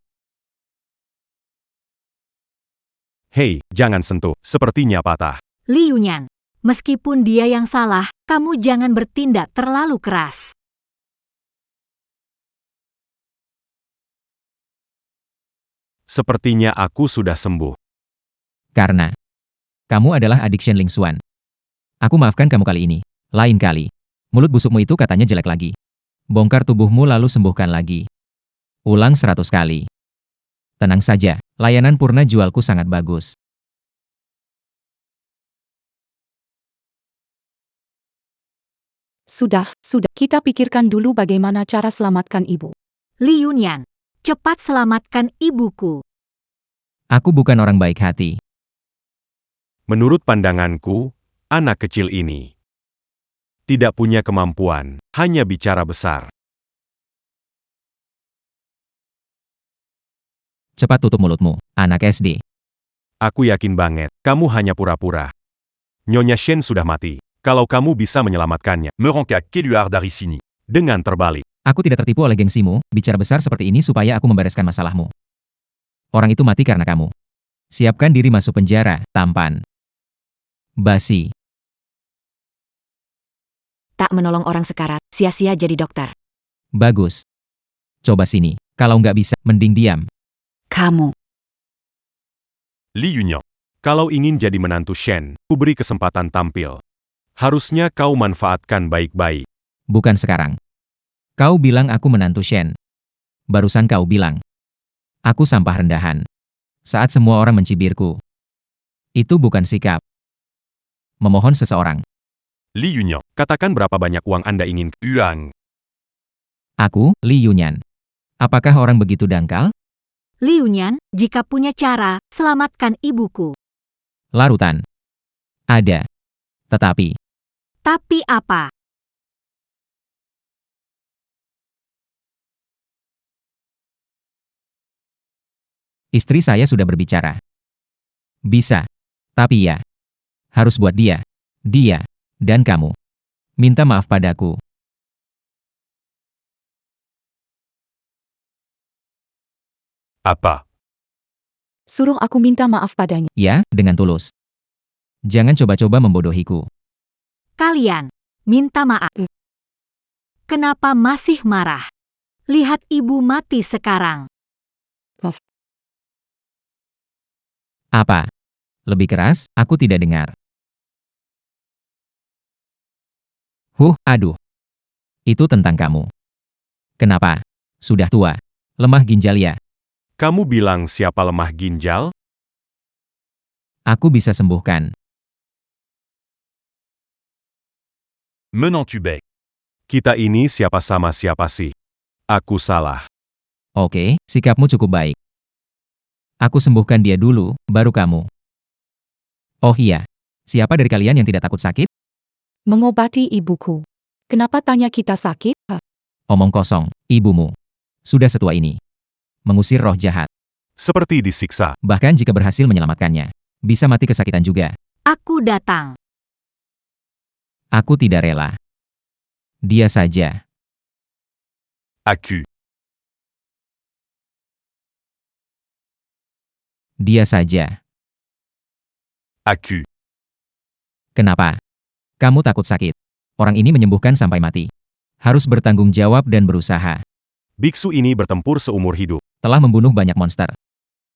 Hei, jangan sentuh. Sepertinya patah. Li Yunyuan. Meskipun dia yang salah, kamu jangan bertindak terlalu keras. Sepertinya aku sudah sembuh. Karena kamu adalah adik Shen Lingxuan. Aku maafkan kamu kali ini. Lain kali. Mulut busukmu itu katanya jelek lagi. Bongkar tubuhmu lalu sembuhkan lagi. Ulang 100 kali. Tenang saja, layanan purna jualku sangat bagus. Sudah. Kita pikirkan dulu bagaimana cara selamatkan ibu. Li Yunyuan. Cepat selamatkan ibuku. Aku bukan orang baik hati. Menurut pandanganku, anak kecil ini tidak punya kemampuan, hanya bicara besar. Cepat tutup mulutmu, anak SD. Aku yakin banget, kamu hanya pura-pura. Nyonya Shen sudah mati. Kalau kamu bisa menyelamatkannya, Meronka Keluar dari sini. dengan terbalik. Aku tidak tertipu oleh gengsimu, bicara besar seperti ini supaya aku membereskan masalahmu. Orang itu mati karena kamu. Siapkan diri masuk penjara, tampan. Basi. Tak menolong orang sekarat, sia-sia jadi dokter. Bagus. Coba sini. Kalau nggak bisa, mending diam. Kamu. Li Yunyan. Kalau ingin jadi menantu Shen, ku beri kesempatan tampil. Harusnya kau manfaatkan baik-baik. Bukan sekarang. Kau bilang aku menantu Shen. Barusan kau bilang, aku sampah rendahan. Saat semua orang mencibirku. Itu bukan sikap. Memohon seseorang. Li Yunyan, katakan berapa banyak uang Anda ingin. Yuan. Aku, Li Yunyan. Apakah orang begitu dangkal? Li Yunyan, jika punya cara, selamatkan ibuku. Larutan. Ada. Tetapi, Tapi apa? istri saya sudah berbicara. Bisa. Tapi ya. Harus buat dia. Dia. Dan kamu. Minta maaf padaku. Apa? Suruh aku minta maaf padanya. Ya, dengan tulus. Jangan coba-coba membodohiku. Kalian, minta maaf. Kenapa masih marah? Lihat ibu mati sekarang. Apa? Lebih keras, aku tidak dengar. Aduh. Itu tentang kamu. Kenapa? Sudah tua. Lemah ginjal ya. Kamu bilang siapa lemah ginjal? Aku bisa sembuhkan. Menant tu bec. Kita ini siapa sama siapa sih? Aku salah. Oke, sikapmu cukup baik. Aku sembuhkan dia dulu, baru kamu. Oh iya. Siapa dari kalian yang tidak takut sakit? Mengobati ibuku. Kenapa tanya kita sakit? Omong kosong, ibumu. Sudah setua ini. Mengusir roh jahat. Seperti disiksa. Bahkan jika berhasil menyelamatkannya. Bisa mati kesakitan juga. Aku datang. Aku tidak rela. Dia saja. Aku. Dia saja. Aku. Kenapa? Kamu takut sakit. Orang ini menyembuhkan sampai mati. Harus bertanggung jawab dan berusaha. Biksu ini bertempur seumur hidup. Telah membunuh banyak monster.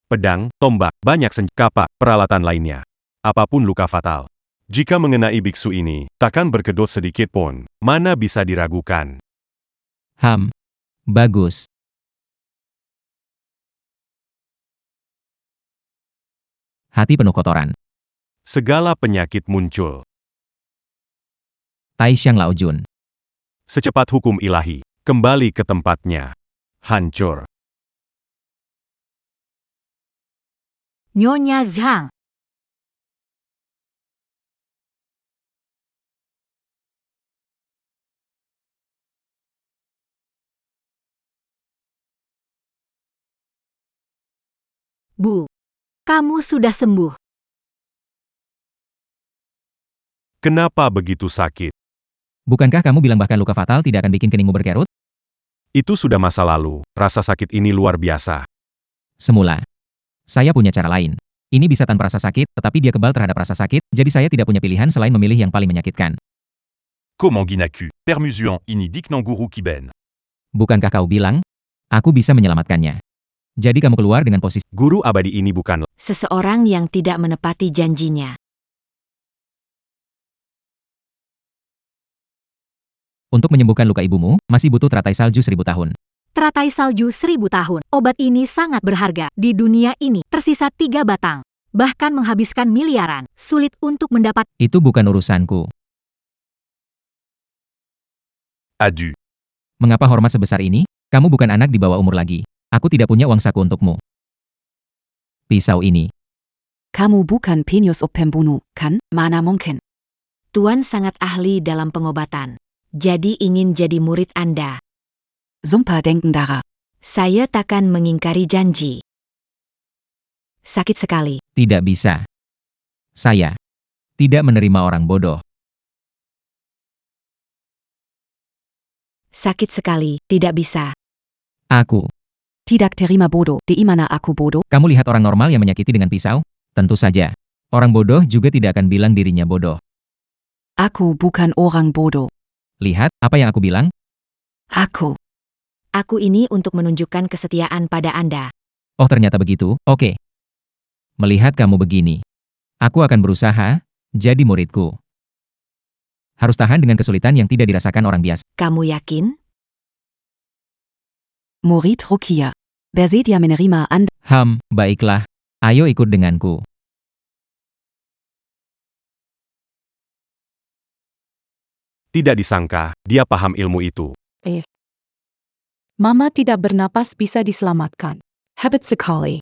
Pedang, tombak, banyak senjata, peralatan lainnya. Apapun luka fatal. Jika mengenai biksu ini, takkan berkedot sedikit pun. Mana bisa diragukan. Bagus. Hati penuh kotoran. Segala penyakit muncul. Taishan Laojun. Secepat hukum ilahi, kembali ke tempatnya. Hancur. Nyonya Zhang. Bu, kamu sudah sembuh. Kenapa begitu sakit? Bukankah kamu bilang bahkan luka fatal tidak akan bikin keningmu berkerut? Itu sudah masa lalu. Rasa sakit ini luar biasa. Semula. Saya punya cara lain. Ini bisa tanpa rasa sakit, tetapi dia kebal terhadap rasa sakit, jadi saya tidak punya pilihan selain memilih yang paling menyakitkan. Comment Ginaku? Permusuan ini Diknanguru Kiben. Bukankah kau bilang? Aku bisa menyelamatkannya. Jadi kamu keluar dengan posisi Guru abadi ini bukan Seseorang yang tidak menepati janjinya. untuk menyembuhkan luka ibumu, masih butuh teratai salju 1000 tahun. Teratai salju 1000 tahun. Obat ini sangat berharga. Di dunia ini, tersisa 3 batang. Bahkan menghabiskan miliaran. Sulit untuk mendapat. Itu bukan urusanku. Adu. Mengapa hormat sebesar ini? Kamu bukan anak di bawah umur lagi. Aku tidak punya uang saku untukmu. Pisau ini. Kamu bukan penius pembunuh, kan? Mana mungkin? Tuan sangat ahli dalam pengobatan. Jadi ingin jadi murid Anda. Sumpah denken darah. Saya takkan mengingkari janji. Sakit sekali. Tidak bisa. Saya tidak menerima orang bodoh. Sakit sekali, tidak bisa. Aku. Tidak terima bodoh, di mana aku bodoh? Kamu lihat orang normal yang menyakiti dengan pisau? Tentu saja. Orang bodoh juga tidak akan bilang dirinya bodoh. Aku bukan orang bodoh. Lihat, apa yang aku bilang? Aku. Aku ini untuk menunjukkan kesetiaan pada Anda. Oh ternyata begitu, oke. Melihat kamu begini. Aku akan berusaha, jadi muridku. Harus tahan dengan kesulitan yang tidak dirasakan orang biasa. Kamu yakin? Murid Rukia. Bersedia menerima Anda. Baiklah. Ayo ikut denganku. Tidak disangka, dia paham ilmu itu. Mama tidak bernapas bisa diselamatkan. Hebat sekali.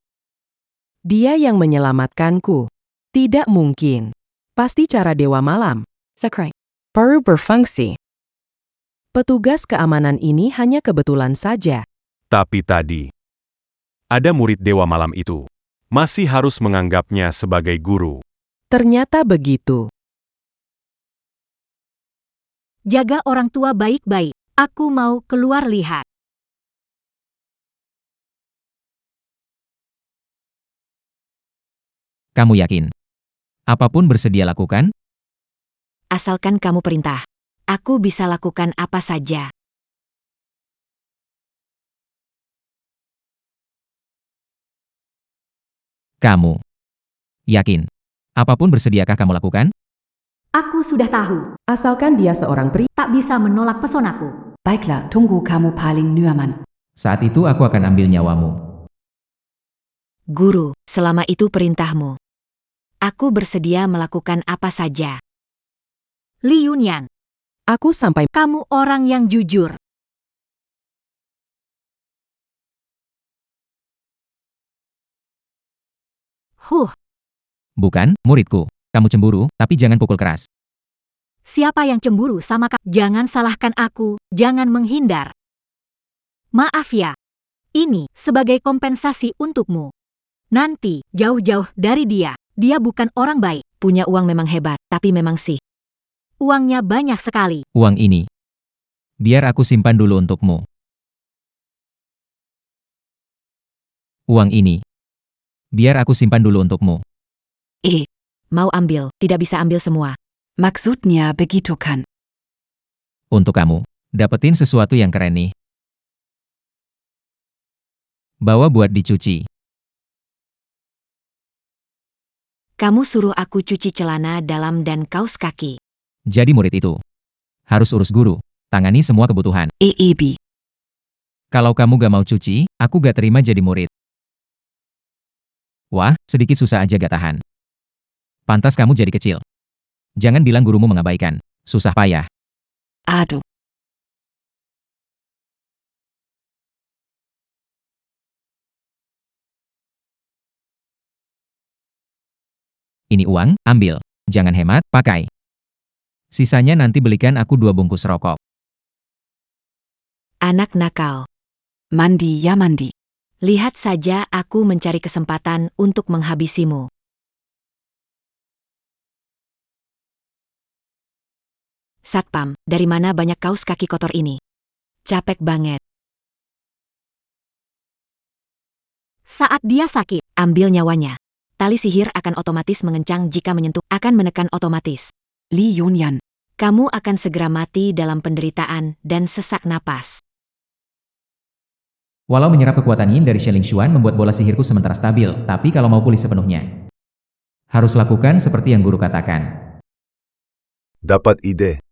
Dia yang menyelamatkanku. Tidak mungkin. Pasti cara Dewa Malam. Sekre. Baru berfungsi. Petugas keamanan ini hanya kebetulan saja. Tapi tadi, ada murid Dewa Malam itu. Masih harus menganggapnya sebagai guru. Ternyata begitu. Jaga orang tua baik-baik. Aku mau keluar lihat. Kamu yakin? Apapun bersedia lakukan? Asalkan kamu perintah. Aku bisa lakukan apa saja. Kamu yakin? Apapun bersediakah kamu lakukan? Aku sudah tahu. Asalkan dia seorang pria. Tak bisa menolak pesonaku. Baiklah, tunggu kamu paling nyaman. Saat itu aku akan ambil nyawamu. Guru, selama itu perintahmu. Aku bersedia melakukan apa saja. Li Yunyan, Aku sampai. kamu orang yang jujur. Bukan, muridku. Kamu cemburu, tapi jangan pukul keras. Siapa yang cemburu sama kamu? Jangan salahkan aku, jangan menghindar. Maaf ya. Ini sebagai kompensasi untukmu. Nanti, jauh-jauh dari dia. Dia bukan orang baik. Punya uang memang hebat, tapi memang sih. Uangnya banyak sekali. Uang ini. Biar aku simpan dulu untukmu. Uang ini. Biar aku simpan dulu untukmu. Mau ambil, tidak bisa ambil semua. Maksudnya begitu kan? Untuk kamu. Dapetin sesuatu yang keren nih. Bawa buat dicuci. Kamu suruh aku cuci celana dalam dan kaos kaki. Jadi murid itu. Harus urus guru. Tangani semua kebutuhan. EEB. Kalau kamu gak mau cuci, aku gak terima jadi murid. Wah, sedikit susah aja gak tahan. Pantas kamu jadi kecil. Jangan bilang gurumu mengabaikan. Susah payah. Aduh. Ini uang, ambil. Jangan hemat, pakai. Sisanya nanti belikan aku 2 bungkus rokok. Anak nakal. Mandi ya mandi. Lihat saja aku mencari kesempatan untuk menghabisimu. Satpam, dari mana banyak kaos kaki kotor ini? Capek banget. Saat dia sakit, Ambil nyawanya. Tali sihir akan otomatis mengencang jika menyentuh, akan menekan otomatis. Li Yunyan. Kamu akan segera mati dalam penderitaan dan sesak napas. Walau menyerap kekuatan yin dari Sheling Xuan membuat bola sihirku sementara stabil, tapi kalau mau pulih sepenuhnya, harus lakukan seperti yang guru katakan. Dapat ide.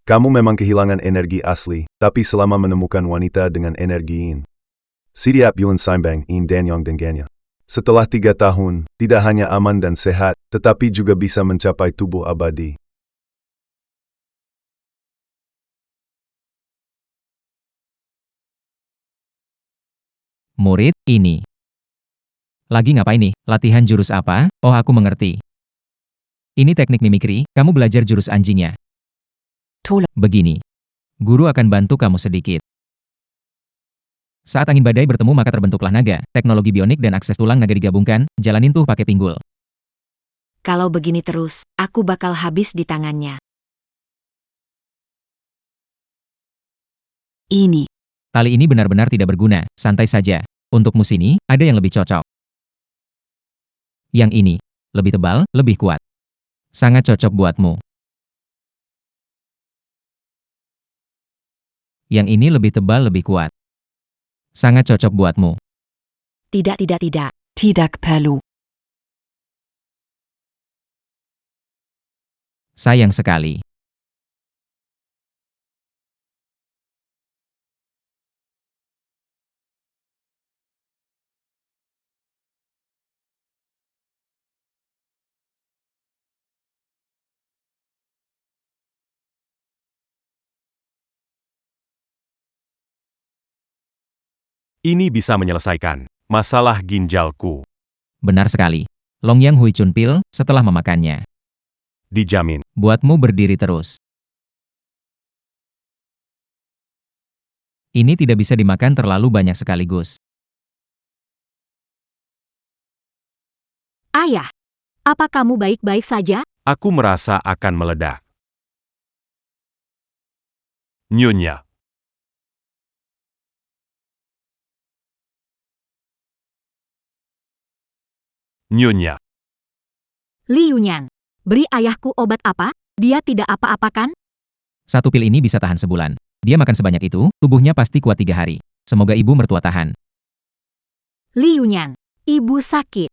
Kamu memang kehilangan energi asli, tapi selama menemukan wanita dengan energi yin. Siap Yuan Saimbang in Danyang dengannya. Setelah 3 tahun, tidak hanya aman dan sehat, tetapi juga bisa mencapai tubuh abadi. Murid, ini. Lagi ngapain nih? Latihan jurus apa? Oh, aku mengerti. Ini teknik mimikri, kamu belajar jurus anjingnya. Begini. Guru akan bantu kamu sedikit. Saat angin badai bertemu maka terbentuklah naga, teknologi bionik dan akses tulang naga digabungkan, jalanin tuh pakai pinggul. Kalau begini terus, aku bakal habis di tangannya. Ini. Tali ini benar-benar tidak berguna, santai saja. Untukmu sini, ada yang lebih cocok. Yang ini, lebih tebal, lebih kuat. Sangat cocok buatmu. Yang ini lebih tebal, lebih kuat. Sangat cocok buatmu. Tidak. Tidak perlu. Sayang sekali. Ini bisa menyelesaikan masalah ginjalku. Benar sekali. Longyang Hui Chun Pil, setelah memakannya, Dijamin. buatmu berdiri terus. Ini tidak bisa dimakan terlalu banyak sekaligus. Ayah, apa kamu baik-baik saja? Aku merasa akan meledak. Nyonya. Nyonya. Li Yunyan, beri ayahku obat apa? Dia tidak apa-apa kan? Satu pil ini bisa tahan sebulan. Dia makan sebanyak itu, tubuhnya pasti kuat 3 hari. Semoga ibu mertua tahan. Li Yunyan, ibu sakit.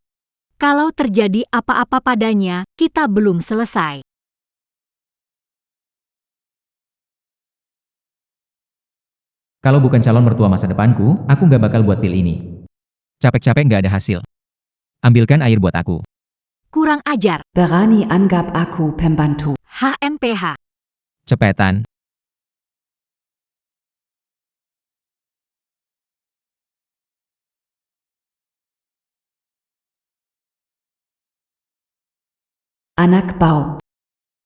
Kalau terjadi apa-apa padanya, kita belum selesai. Kalau bukan calon mertua masa depanku, aku nggak bakal buat pil ini. Capek-capek nggak ada hasil. Ambilkan air buat aku. Kurang ajar. Berani anggap aku pembantu. HMPH. Cepetan. Anak bau.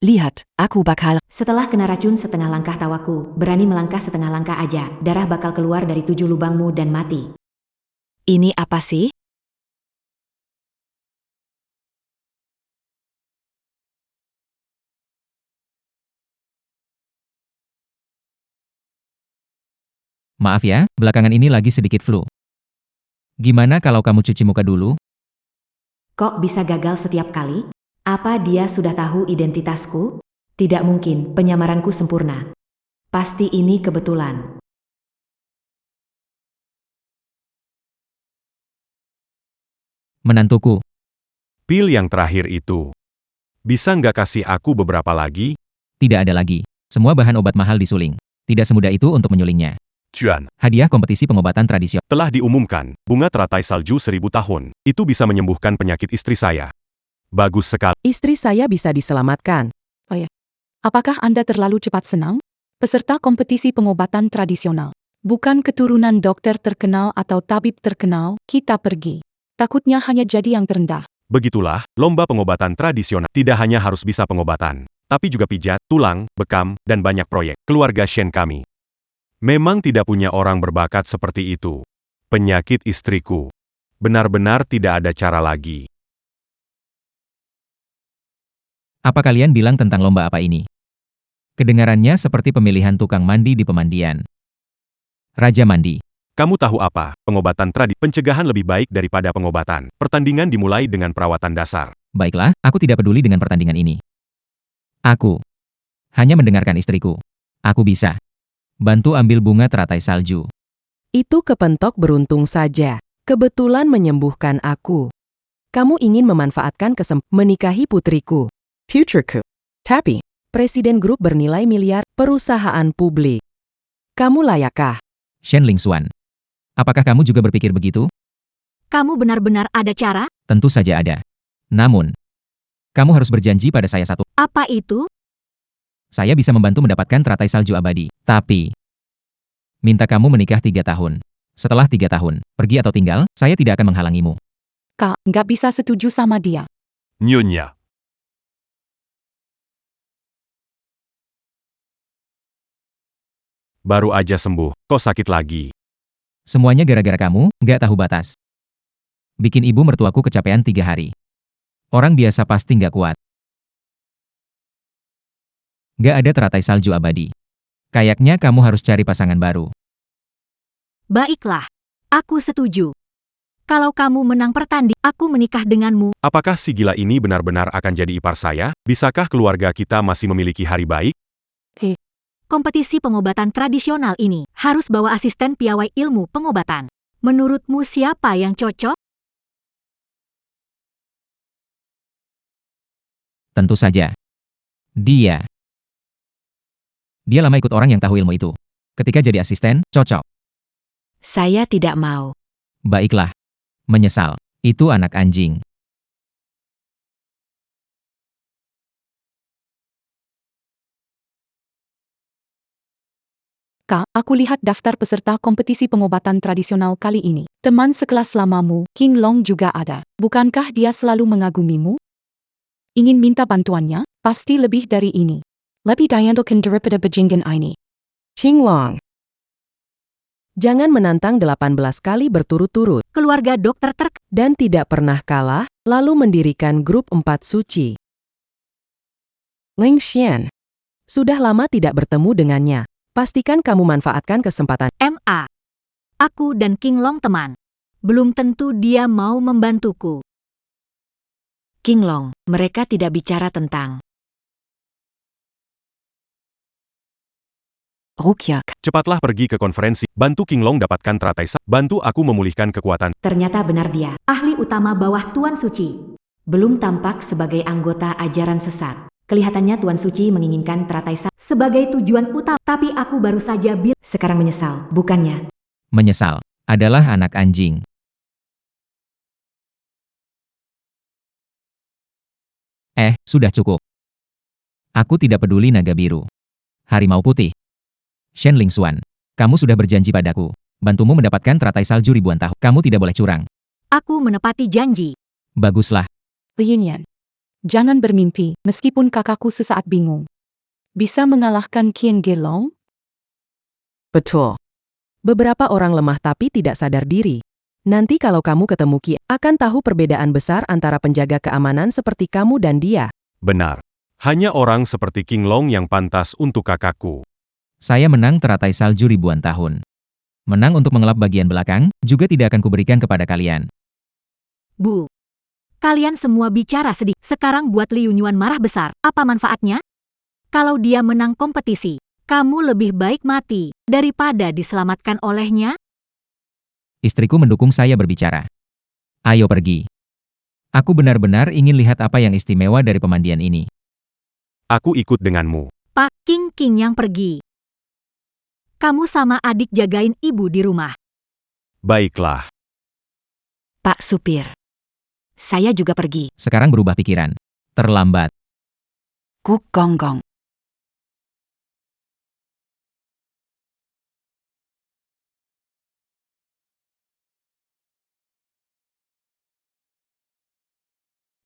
Lihat, aku bakal. Setelah kena racun setengah langkah tawaku, berani melangkah setengah langkah aja, darah bakal keluar dari 7 lubangmu dan mati. Ini apa sih? Maaf ya, belakangan ini lagi sedikit flu. Gimana kalau kamu cuci muka dulu? Kok bisa gagal setiap kali? Apa dia sudah tahu identitasku? Tidak mungkin, penyamaranku sempurna. Pasti ini kebetulan. Menantuku. Pil yang terakhir itu. Bisa nggak kasih aku beberapa lagi? Tidak ada lagi. Semua bahan obat mahal disuling. Tidak semudah itu untuk menyulingnya. Cuan. Hadiah kompetisi pengobatan tradisional. Telah diumumkan, bunga teratai salju 1000 tahun. Itu bisa menyembuhkan penyakit istri saya. Bagus sekali. Istri saya bisa diselamatkan. Apakah Anda terlalu cepat senang? Peserta kompetisi pengobatan tradisional. Bukan keturunan dokter terkenal atau tabib terkenal, kita pergi. Takutnya hanya jadi yang terendah. Begitulah, lomba pengobatan tradisional. Tidak hanya harus bisa pengobatan, tapi juga pijat, tulang, bekam, dan banyak proyek. Keluarga Shen kami memang tidak punya orang berbakat seperti itu. Penyakit istriku. Benar-benar tidak ada cara lagi. Apa kalian bilang tentang lomba apa ini? Kedengarannya seperti pemilihan tukang mandi di pemandian. Raja Mandi. Kamu tahu apa? Pengobatan pencegahan lebih baik daripada pengobatan. Pertandingan dimulai dengan perawatan dasar. Baiklah, aku tidak peduli dengan pertandingan ini. Aku hanya mendengarkan istriku. Aku bisa bantu ambil bunga teratai salju. Itu kepentok beruntung saja. Kebetulan menyembuhkan aku. Kamu ingin memanfaatkan menikahi putriku. Futureku. Tapi, Presiden grup bernilai miliar, perusahaan publik. Kamu layakkah? Shen Lingxuan. Apakah kamu juga berpikir begitu? Kamu benar-benar ada cara? Tentu saja ada. Namun, kamu harus berjanji pada saya satu. Apa itu? Saya bisa membantu mendapatkan teratai salju abadi. Tapi, minta kamu menikah 3 tahun. Setelah 3 tahun, pergi atau tinggal, saya tidak akan menghalangimu. Kak, nggak bisa setuju sama dia. Nyonya. Baru aja sembuh, kok sakit lagi? Semuanya gara-gara kamu, nggak tahu batas. Bikin ibu mertuaku kecapean 3 hari. Orang biasa pasti nggak kuat. Nggak ada teratai salju abadi. Kayaknya kamu harus cari pasangan baru. Baiklah, aku setuju. Kalau kamu menang pertandingan, aku menikah denganmu. Apakah si gila ini benar-benar akan jadi ipar saya? Bisakah keluarga kita masih memiliki hari baik? Kompetisi pengobatan tradisional ini harus bawa asisten piawai ilmu pengobatan. Menurutmu siapa yang cocok? Tentu saja. Dia lama ikut orang yang tahu ilmu itu. Ketika jadi asisten, cocok. Saya tidak mau. Baiklah. Menyesal. Itu anak anjing. Kak, aku lihat daftar peserta kompetisi pengobatan tradisional kali ini. Teman sekelas lamamu, King Long juga ada. Bukankah dia selalu mengagumimu? Ingin minta bantuannya? Pasti lebih dari ini. Lebih diandalkan daripada bajingan ini. Qinglong. Jangan menantang 18 kali berturut-turut Keluarga dokter dan tidak pernah kalah, lalu mendirikan grup 4 suci. Ling Xian. Sudah lama tidak bertemu dengannya. Pastikan kamu manfaatkan kesempatan. MA. Aku dan King Long teman. Belum tentu dia mau membantuku. King Long, mereka tidak bicara tentang Ruqyah. Cepatlah pergi ke konferensi, bantu King Long dapatkan teratai sakti, bantu aku memulihkan kekuatan. Ternyata benar dia. Ahli utama bawah Tuan Suci. Belum tampak sebagai anggota ajaran sesat. Kelihatannya Tuan Suci menginginkan teratai sakti Sebagai tujuan utama, tapi aku baru saja sekarang menyesal, bukannya? Menyesal. Adalah anak anjing. Sudah cukup. Aku tidak peduli naga biru. Harimau putih. Shen Lingxuan, kamu sudah berjanji padaku. Bantumu mendapatkan teratai salju ribuan tahun. Kamu tidak boleh curang. Aku menepati janji. Baguslah. Liunian. Jangan bermimpi, meskipun kakakku sesaat bingung. Bisa mengalahkan Qian Gelong? Betul. Beberapa orang lemah tapi tidak sadar diri. Nanti kalau kamu ketemu Qi, akan tahu perbedaan besar antara penjaga keamanan seperti kamu dan dia. Benar. Hanya orang seperti King Long yang pantas untuk kakakku. Saya menang teratai salju ribuan tahun. Menang untuk mengelap bagian belakang, juga tidak akan kuberikan kepada kalian. Bu. Kalian semua bicara sedih. Sekarang buat Liu Yuan marah besar. Apa manfaatnya? Kalau dia menang kompetisi, kamu lebih baik mati daripada diselamatkan olehnya. Istriku mendukung saya berbicara. Ayo pergi. Aku benar-benar ingin lihat apa yang istimewa dari pemandian ini. Aku ikut denganmu. Pak King yang pergi. Kamu sama adik jagain ibu di rumah. Baiklah. Pak Supir. Saya juga pergi. Sekarang berubah pikiran. Terlambat. Kuk Gonggong.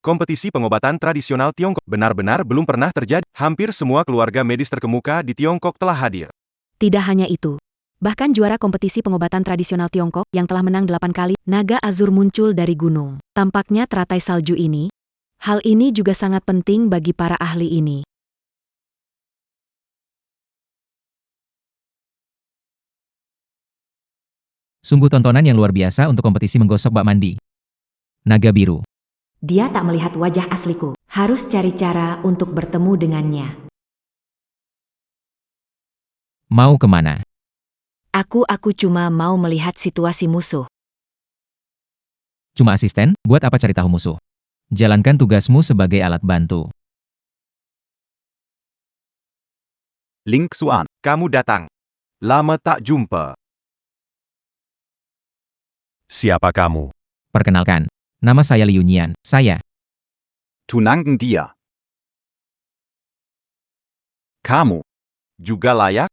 Kompetisi pengobatan tradisional Tiongkok benar-benar belum pernah terjadi. Hampir semua keluarga medis terkemuka di Tiongkok telah hadir. Tidak hanya itu. Bahkan juara kompetisi pengobatan tradisional Tiongkok yang telah menang 8 kali, naga azur muncul dari gunung. Tampaknya teratai salju ini. Hal ini juga sangat penting bagi para ahli ini. Sungguh tontonan yang luar biasa untuk kompetisi menggosok bak mandi. Naga biru. Dia tak melihat wajah asliku. Harus cari cara untuk bertemu dengannya. Mau kemana? Aku cuma mau melihat situasi musuh. Cuma asisten, buat apa cari tahu musuh? Jalankan tugasmu sebagai alat bantu. Ling Xuan, kamu datang. Lama tak jumpa. Siapa kamu? Perkenalkan, nama saya Liu Nian. Saya. Tunangan dia. Kamu juga layak?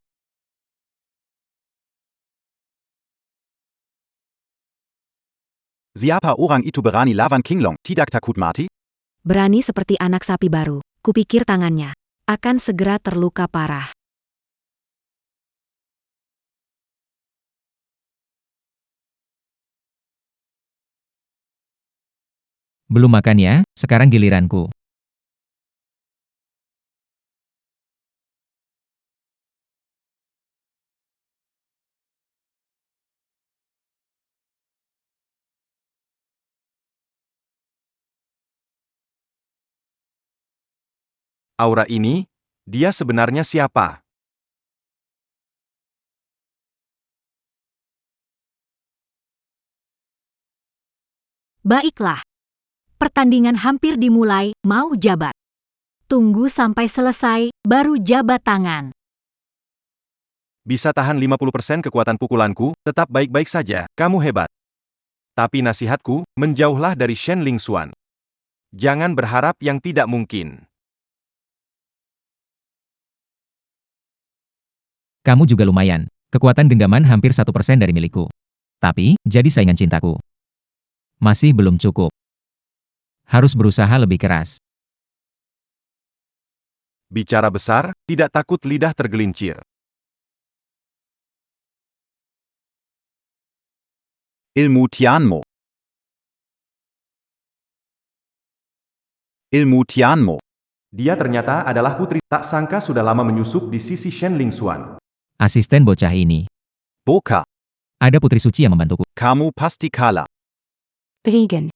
Siapa orang itu berani lawan King Long? Tidak takut mati? Berani seperti anak sapi baru. Kupikir tangannya akan segera terluka parah. Belum makan ya, sekarang giliranku. Aura ini, dia sebenarnya siapa? Baiklah. Pertandingan hampir dimulai, mau jabat. Tunggu sampai selesai, baru jabat tangan. Bisa tahan 50% kekuatan pukulanku, tetap baik-baik saja, kamu hebat. Tapi nasihatku, menjauhlah dari Shen Lingxuan. Jangan berharap yang tidak mungkin. Kamu juga lumayan. Kekuatan genggaman hampir 1% dari milikku. Tapi, jadi saingan cintaku. Masih belum cukup. Harus berusaha lebih keras. Bicara besar, tidak takut lidah tergelincir. Ilmu Tianmo. Ilmu Tianmo. Dia ternyata adalah putri, tak sangka sudah lama menyusup di sisi Shen Lingxuan. Asisten bocah ini. Boka. Ada putri suci yang membantuku. Kamu pasti kalah. Prigen.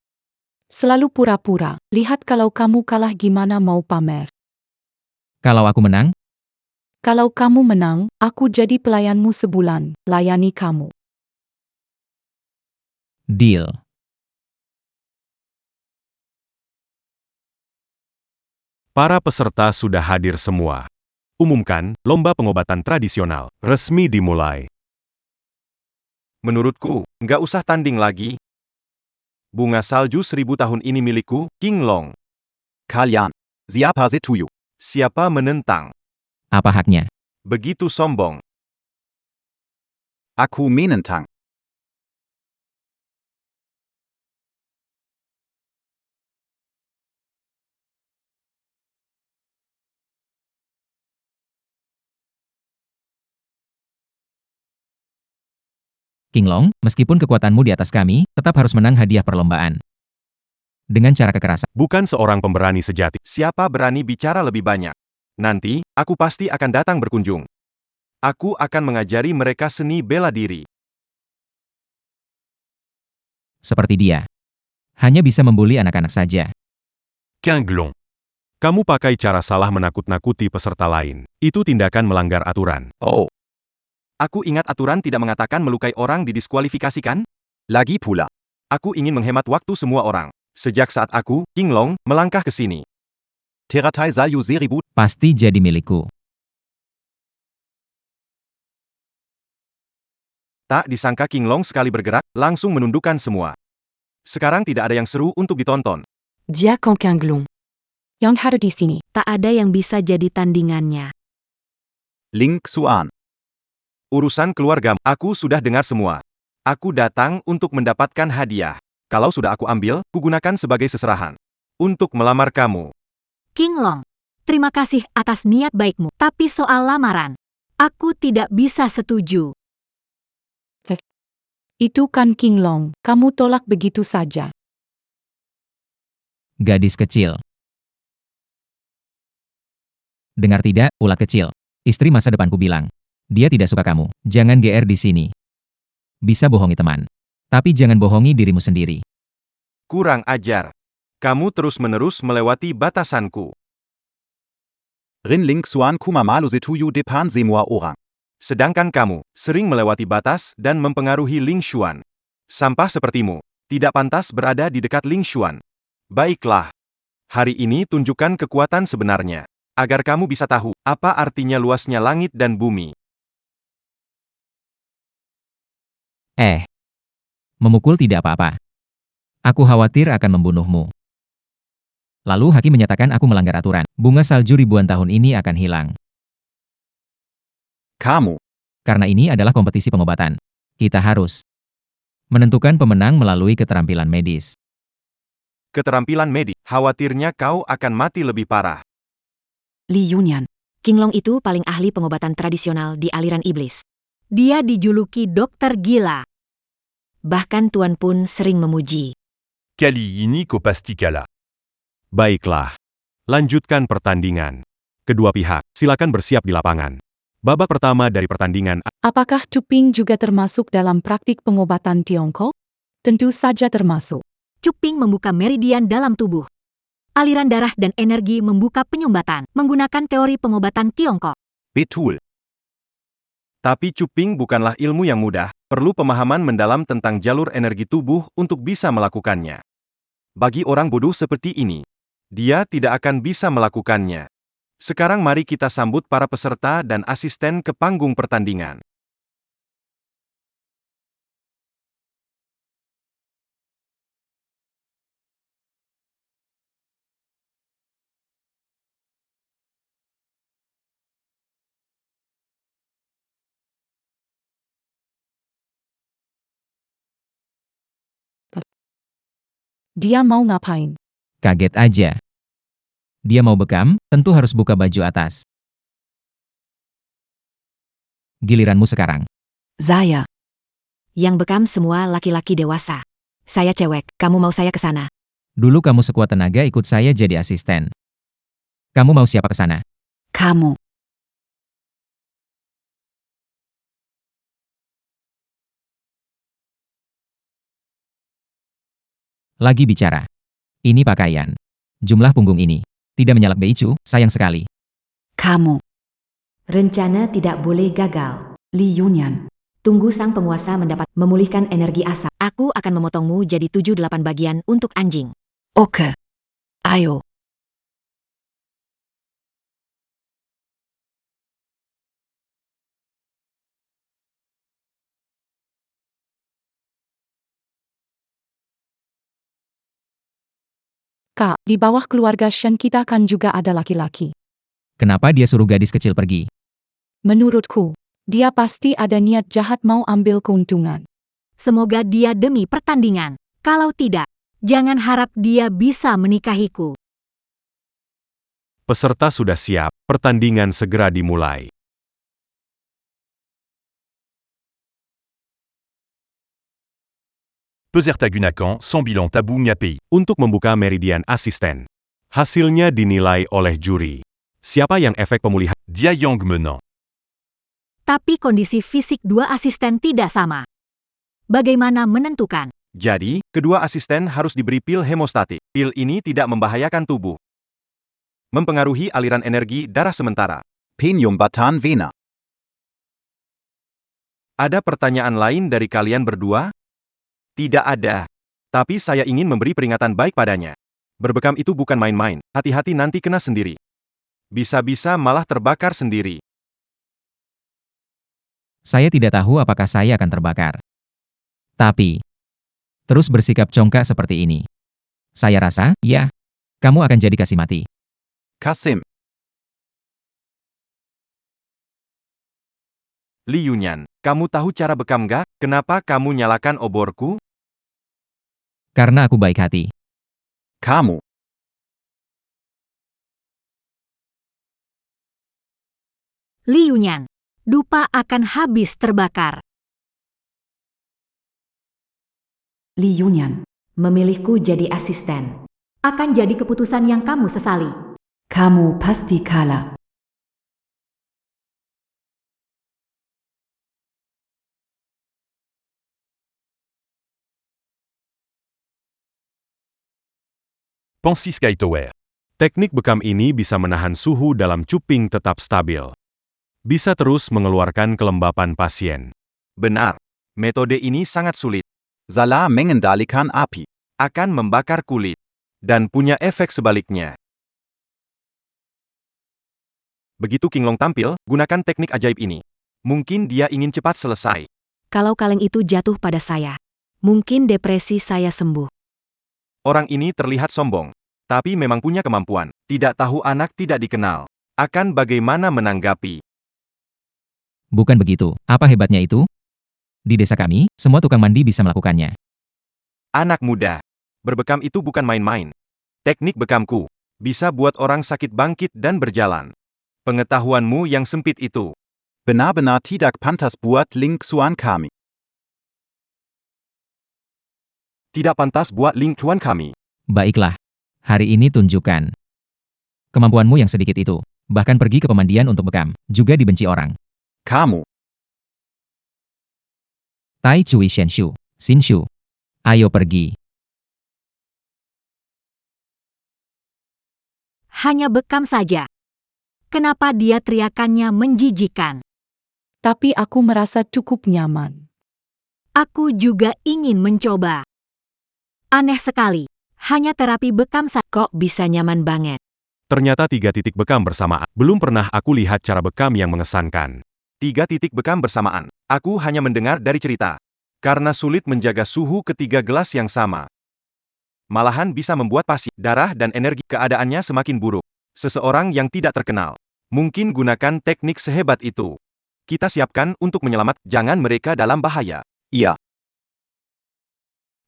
Selalu pura-pura. Lihat kalau kamu kalah gimana mau pamer. Kalau aku menang, Kalau kamu menang, aku jadi pelayanmu sebulan. Layani kamu. deal. Para peserta sudah hadir semua. Umumkan, lomba pengobatan tradisional resmi dimulai. Menurutku, nggak usah tanding lagi. Bunga salju 1000 tahun ini milikku, King Long. Kalian. Siapa setuju? Siapa menentang? Apa haknya? Begitu sombong. Aku menentang. King Long, meskipun kekuatanmu di atas kami, tetap harus menang hadiah perlombaan. Dengan cara kekerasan. Bukan seorang pemberani sejati. Siapa berani bicara lebih banyak? Nanti, aku pasti akan datang berkunjung. Aku akan mengajari mereka seni bela diri. Seperti dia. Hanya bisa membuli anak-anak saja. King Long. Kamu pakai cara salah menakut-nakuti peserta lain. Itu tindakan melanggar aturan. Oh. Aku ingat aturan tidak mengatakan melukai orang didiskualifikasikan? Lagi pula. Aku ingin menghemat waktu semua orang. Sejak saat aku, King Long, melangkah ke sini. Teratai salju 1000. Pasti jadi milikku. Tak disangka King Long sekali bergerak, langsung menundukkan semua. Sekarang tidak ada yang seru untuk ditonton. Jia Kongkanglung. Yang hadir di sini. Tak ada yang bisa jadi tandingannya. Ling Xuan. Urusan keluarga, aku sudah dengar semua. Aku datang untuk mendapatkan hadiah. Kalau sudah aku ambil, kugunakan sebagai seserahan. Untuk melamar kamu. King Long, terima kasih atas niat baikmu. Tapi soal lamaran, aku tidak bisa setuju. Itu kan King Long. Kamu tolak begitu saja. Gadis kecil. Dengar tidak, ulat kecil. Istri masa depanku bilang. Dia tidak suka kamu. Jangan GR di sini. Bisa bohongi teman. Tapi jangan bohongi dirimu sendiri. Kurang ajar. Kamu terus-menerus melewati batasanku. Rin Ling Xuan kuma malu setuju depan semua orang. Sedangkan kamu, sering melewati batas dan mempengaruhi Ling Xuan. Sampah sepertimu, tidak pantas berada di dekat Ling Xuan. Baiklah. Hari ini tunjukkan kekuatan sebenarnya. Agar kamu bisa tahu, apa artinya luasnya langit dan bumi. Memukul tidak apa-apa. Aku khawatir akan membunuhmu. Lalu hakim menyatakan aku melanggar aturan. Bunga salju ribuan tahun ini akan hilang. Kamu. Karena ini adalah kompetisi pengobatan. Kita harus menentukan pemenang melalui keterampilan medis. Keterampilan medis, khawatirnya kau akan mati lebih parah. Li Yunyan. King Long itu paling ahli pengobatan tradisional di aliran iblis. Dia dijuluki dokter gila. Bahkan Tuan pun sering memuji. Kali ini kau pasti kalah. Baiklah. Lanjutkan pertandingan. Kedua pihak, silakan bersiap di lapangan. Babak pertama dari pertandingan. Apakah cuping juga termasuk dalam praktik pengobatan Tiongkok? Tentu saja termasuk. Cuping membuka meridian dalam tubuh. Aliran darah dan energi membuka penyumbatan menggunakan teori pengobatan Tiongkok. Betul. Tapi cuping bukanlah ilmu yang mudah, perlu pemahaman mendalam tentang jalur energi tubuh untuk bisa melakukannya. Bagi orang bodoh seperti ini, dia tidak akan bisa melakukannya. Sekarang mari kita sambut para peserta dan asisten ke panggung pertandingan. Dia mau ngapain? Kaget aja. Dia mau bekam, tentu harus buka baju atas. Giliranmu sekarang. Saya. Yang bekam semua laki-laki dewasa. Saya cewek, kamu mau saya ke sana? Dulu kamu sekuat tenaga ikut saya jadi asisten. Kamu mau siapa ke sana? Kamu. Lagi bicara. Ini pakaian. Jumlah punggung ini. Tidak menyalak Beicu, sayang sekali. Kamu. Rencana tidak boleh gagal. Li Yunyan. Tunggu sang penguasa mendapat memulihkan energi asap. Aku akan memotongmu jadi 7-8 bagian untuk anjing. Oke. Ayo. Kak, di bawah keluarga Shen kita kan juga ada laki-laki. Kenapa dia suruh gadis kecil pergi? Menurutku, dia pasti ada niat jahat mau ambil keuntungan. Semoga dia demi pertandingan. Kalau tidak, jangan harap dia bisa menikahiku. Peserta sudah siap, pertandingan segera dimulai. Peserta gunakan, sans bilan tabou Miapi. Untuk membuka meridian asisten. Hasilnya dinilai oleh juri. Siapa yang efek pemulihan? Dia Yang menang. Tapi kondisi fisik dua asisten tidak sama. Bagaimana menentukan? Jadi, kedua asisten harus diberi pil hemostatik. Pil ini tidak membahayakan tubuh. Mempengaruhi aliran energi darah sementara. Penyumbatan vena. Ada pertanyaan lain dari kalian berdua? Tidak ada. Tapi saya ingin memberi peringatan baik padanya. Berbekam itu bukan main-main, hati-hati nanti kena sendiri. Bisa-bisa malah terbakar sendiri. Saya tidak tahu apakah saya akan terbakar. Tapi, terus bersikap congkak seperti ini. Saya rasa, ya, kamu akan jadi kasih mati. Kasim. Li Yunyan, kamu tahu cara bekam gak? Kenapa kamu nyalakan oborku? Karena aku baik hati. Kamu. Li Yunyan, dupa akan habis terbakar. Li Yunyan. Memilihku jadi asisten. Akan jadi keputusan yang kamu sesali. Kamu pasti kalah. Pensi Sky Tower. Teknik bekam ini bisa menahan suhu dalam cuping tetap stabil. Bisa terus mengeluarkan kelembapan pasien. Benar. Metode ini sangat sulit. Salah mengendalikan api. Akan membakar kulit. Dan punya efek sebaliknya. Begitu King Long tampil, gunakan teknik ajaib ini. Mungkin dia ingin cepat selesai. Kalau kaleng itu jatuh pada saya, mungkin depresi saya sembuh. Orang ini terlihat sombong. Tapi memang punya kemampuan. Tidak tahu anak tidak dikenal. Akan bagaimana menanggapi. Bukan begitu, apa hebatnya itu? Di desa kami, semua tukang mandi bisa melakukannya. Anak muda. Berbekam itu bukan main-main. Teknik bekamku. Bisa buat orang sakit bangkit dan berjalan. Pengetahuanmu yang sempit itu. Benar-benar tidak pantas buat Ling Xuan kami. Tidak pantas buat Ling Xuan kami. Baiklah. Hari ini tunjukkan. Kemampuanmu yang sedikit itu. Bahkan pergi ke pemandian untuk bekam. Juga dibenci orang. Kamu. Tai Cui Shenshu. Sinshu. Ayo pergi. Hanya bekam saja. Kenapa dia teriakannya menjijikan? Tapi aku merasa cukup nyaman. Aku juga ingin mencoba. Aneh sekali. Hanya terapi bekam saja. Kok bisa nyaman banget? Ternyata 3 titik bekam bersamaan. Belum pernah aku lihat cara bekam yang mengesankan. 3 titik bekam bersamaan. Aku hanya mendengar dari cerita. Karena sulit menjaga suhu ketiga gelas yang sama. Malahan bisa membuat pasien, darah dan energi keadaannya semakin buruk. Seseorang yang tidak terkenal. Mungkin gunakan teknik sehebat itu. Kita siapkan untuk menyelamat, jangan mereka dalam bahaya. Iya.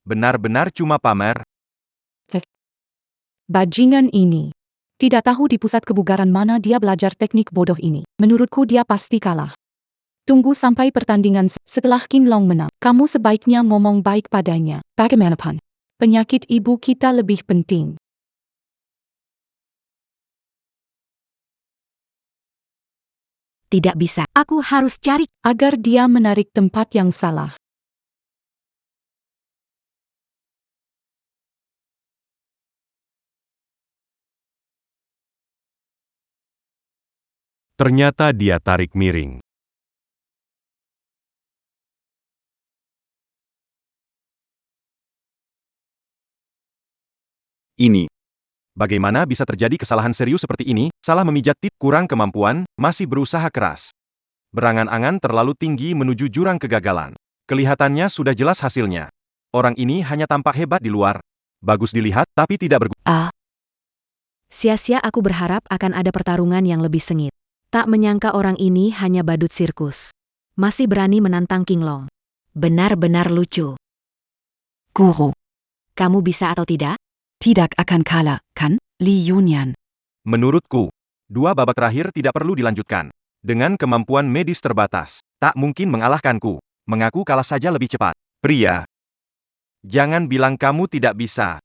Benar-benar cuma pamer. Bajingan ini. Tidak tahu di pusat kebugaran mana dia belajar teknik bodoh ini. Menurutku dia pasti kalah. Tunggu sampai pertandingan setelah King Long menang. Kamu sebaiknya ngomong baik padanya. Bagaimanapun, penyakit ibu kita lebih penting. Tidak bisa. Aku harus cari. Agar dia menarik tempat yang salah. Ternyata dia tarik miring. Ini. Bagaimana bisa terjadi kesalahan serius seperti ini? Salah memijat tit, kurang kemampuan, masih berusaha keras. Berangan-angan terlalu tinggi menuju jurang kegagalan. Kelihatannya sudah jelas hasilnya. Orang ini hanya tampak hebat di luar. Bagus dilihat, tapi tidak berguna. Sia-sia aku berharap akan ada pertarungan yang lebih sengit. Tak menyangka orang ini hanya badut sirkus. Masih berani menantang King Long. Benar-benar lucu. Guru. Kamu bisa atau tidak? Tidak akan kalah, kan, Li Yunyan? Menurutku, 2 babak terakhir tidak perlu dilanjutkan. Dengan kemampuan medis terbatas, tak mungkin mengalahkanku. Mengaku kalah saja lebih cepat. Pria. Jangan bilang kamu tidak bisa.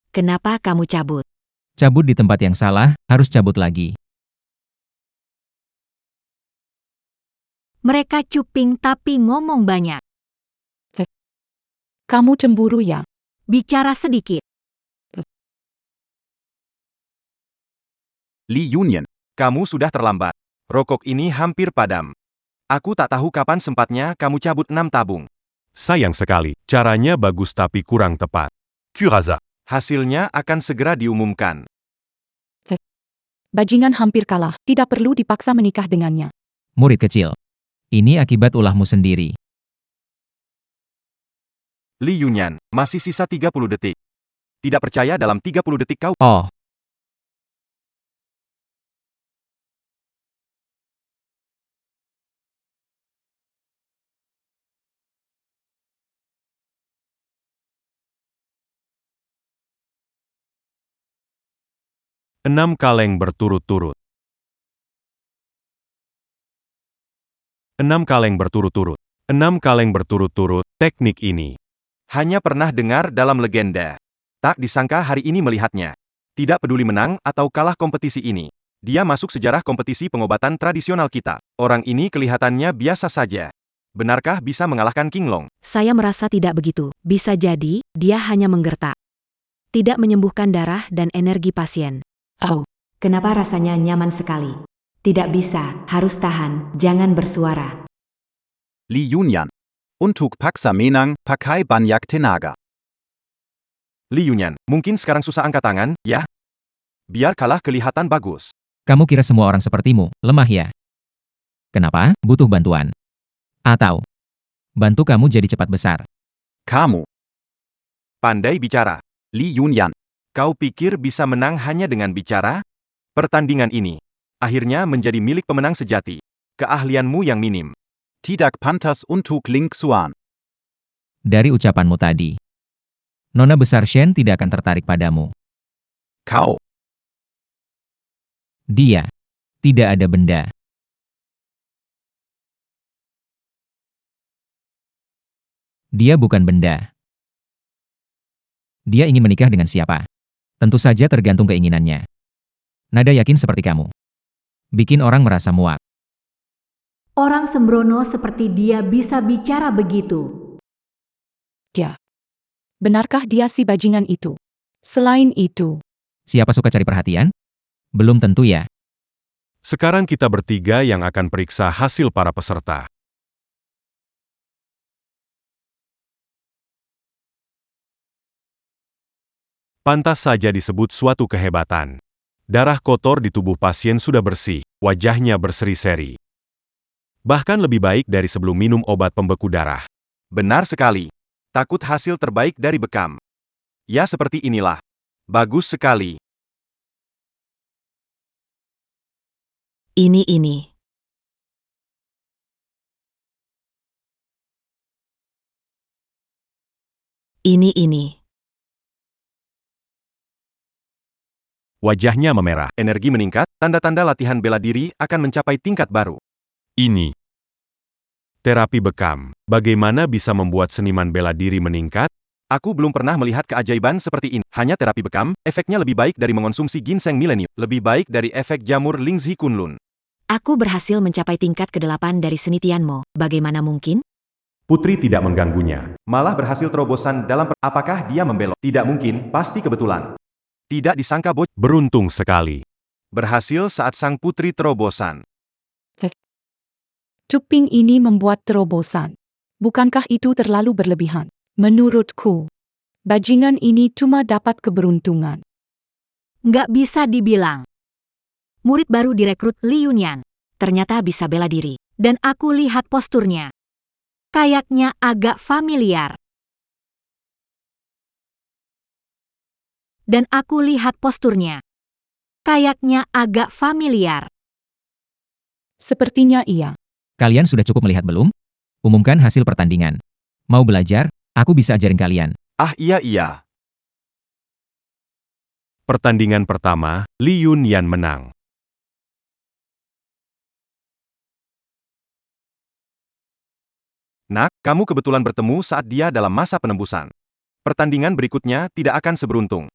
Kenapa kamu cabut? Cabut di tempat yang salah, harus cabut lagi. Mereka cuping tapi ngomong banyak. Kamu cemburu ya? Bicara sedikit. Li Yunyan, kamu sudah terlambat. Rokok ini hampir padam. Aku tak tahu kapan sempatnya kamu cabut 6 tabung. Sayang sekali, caranya bagus tapi kurang tepat. Curaza. Hasilnya akan segera diumumkan. Bajingan hampir kalah, tidak perlu dipaksa menikah dengannya. Murid kecil. Ini akibat ulahmu sendiri. Li Yunyan, masih sisa 30 detik. Tidak percaya dalam 30 detik kau. Oh, 6 kaleng berturut-turut. 6 kaleng berturut-turut. 6 kaleng berturut-turut, teknik ini. Hanya pernah dengar dalam legenda. Tak disangka hari ini melihatnya. Tidak peduli menang atau kalah kompetisi ini. Dia masuk sejarah kompetisi pengobatan tradisional kita. Orang ini kelihatannya biasa saja. Benarkah bisa mengalahkan King Long? Saya merasa tidak begitu. Bisa jadi, dia hanya menggertak. Tidak menyembuhkan darah dan energi pasien. Oh, kenapa rasanya nyaman sekali? Tidak bisa, harus tahan, jangan bersuara. Li Yunyan. Untuk paksa menang, pakai banyak tenaga. Li Yunyan, mungkin sekarang susah angkat tangan, ya? Biar kalah kelihatan bagus. kamu kira semua orang sepertimu, lemah ya? Kenapa? Butuh bantuan. Atau, bantu kamu jadi cepat besar. Kamu pandai bicara. Li Yunyan. Kau pikir bisa menang hanya dengan bicara? Pertandingan ini akhirnya menjadi milik pemenang sejati. Keahlianmu yang minim. Tidak pantas untuk Ling Xuan. Dari ucapanmu tadi, Nona besar Shen tidak akan tertarik padamu. Kau. Dia. Tidak ada benda. Dia bukan benda. Dia ingin menikah dengan siapa? Tentu saja tergantung keinginannya. Nada yakin seperti kamu. Bikin orang merasa muak. Orang sembrono seperti dia bisa bicara begitu. Dia. Benarkah dia si bajingan itu? Selain itu, Siapa suka cari perhatian? Belum tentu ya. Sekarang kita bertiga yang akan periksa hasil para peserta. Pantas saja disebut suatu kehebatan. Darah kotor di tubuh pasien sudah bersih, wajahnya berseri-seri. Bahkan lebih baik dari sebelum minum obat pembeku darah. Benar sekali. Takut hasil terbaik dari bekam. Ya seperti inilah. Bagus sekali. Ini. Ini. Wajahnya memerah. Energi meningkat, tanda-tanda latihan bela diri akan mencapai tingkat baru. Ini. Terapi bekam. Bagaimana bisa membuat seniman bela diri meningkat? Aku belum pernah melihat keajaiban seperti ini. Hanya terapi bekam, efeknya lebih baik dari mengonsumsi ginseng milenium. Lebih baik dari efek jamur Lingzhi Kunlun. Aku berhasil mencapai tingkat ke-8 dari seni Tianmo. Bagaimana mungkin? Putri tidak mengganggunya. Malah berhasil terobosan dalam apakah dia membelot? Tidak mungkin, pasti kebetulan. Tidak disangka bocah. Beruntung sekali. Berhasil saat sang putri terobosan. Tuping ini membuat terobosan. Bukankah itu terlalu berlebihan? Menurutku, bajingan ini cuma dapat keberuntungan. Nggak bisa dibilang. Murid baru direkrut Li Yunyan. Ternyata bisa bela diri. Dan aku lihat posturnya. Kayaknya agak familiar. Sepertinya iya. Kalian sudah cukup melihat belum? Umumkan hasil pertandingan. Mau belajar? Aku bisa ajarin kalian. Ah iya. Pertandingan pertama, Li Yunyan menang. Nak, kamu kebetulan bertemu saat dia dalam masa penembusan. Pertandingan berikutnya tidak akan seberuntung.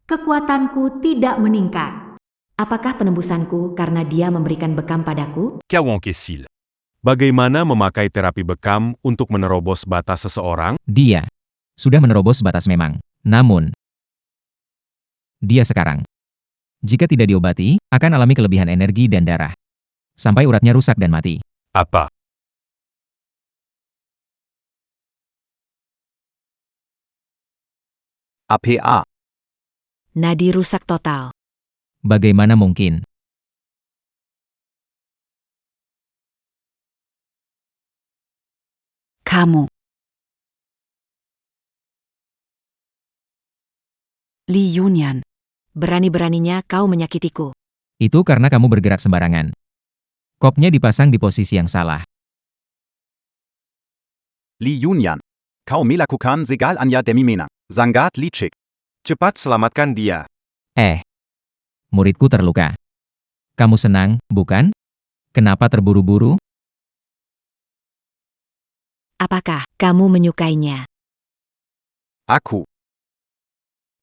Kekuatanku tidak meningkat. Apakah penembusanku karena dia memberikan bekam padaku? Kawan Kessil. Bagaimana memakai terapi bekam untuk menerobos batas seseorang? Dia sudah menerobos batas memang. Namun, dia sekarang, jika tidak diobati, akan alami kelebihan energi dan darah. Sampai uratnya rusak dan mati. Apa? APA. Nadi rusak total. Bagaimana mungkin? Kamu. Li Yunyan. Berani-beraninya kau menyakitiku. Itu karena kamu bergerak sembarangan. Kopnya dipasang di posisi yang salah. Li Yunyan. Kau melakukan segal anya demimena. Sangat licik. Cepat selamatkan dia. Muridku terluka. Kamu senang, bukan? Kenapa terburu-buru? Apakah kamu menyukainya? Aku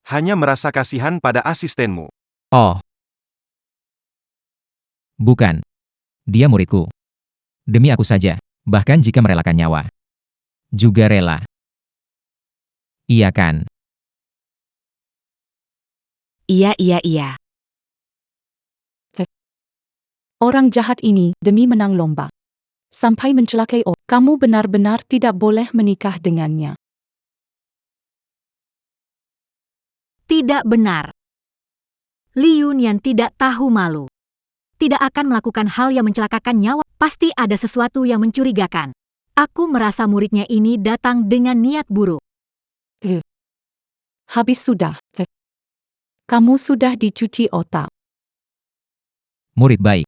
hanya merasa kasihan pada asistenmu. Oh. Bukan. Dia muridku. Demi aku saja, bahkan jika merelakan nyawa. Juga rela. Iya kan? Iya. Orang jahat ini demi menang lomba. Sampai mencelakai orang. Kamu benar-benar tidak boleh menikah dengannya. Tidak benar. Li Yunyan tidak tahu malu. Tidak akan melakukan hal yang mencelakakan nyawa. Pasti ada sesuatu yang mencurigakan. Aku merasa muridnya ini datang dengan niat buruk. Habis sudah. Kamu sudah dicuci otak. Murid baik.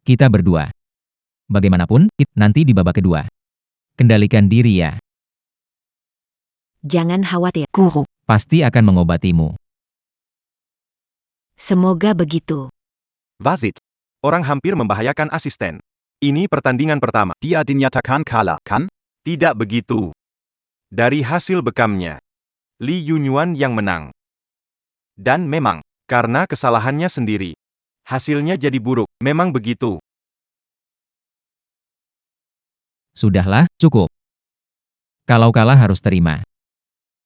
Kita berdua. Bagaimanapun, nanti di babak kedua. Kendalikan diri ya. Jangan khawatir, guru. Pasti akan mengobatimu. Semoga begitu. Wasit. Orang hampir membahayakan asisten. Ini pertandingan pertama. Dia dinyatakan kalah, kan? Tidak begitu. Dari hasil bekamnya, Li Yunyan yang menang. Dan memang, karena kesalahannya sendiri, hasilnya jadi buruk. Memang begitu. Sudahlah, cukup. Kalau kalah harus terima.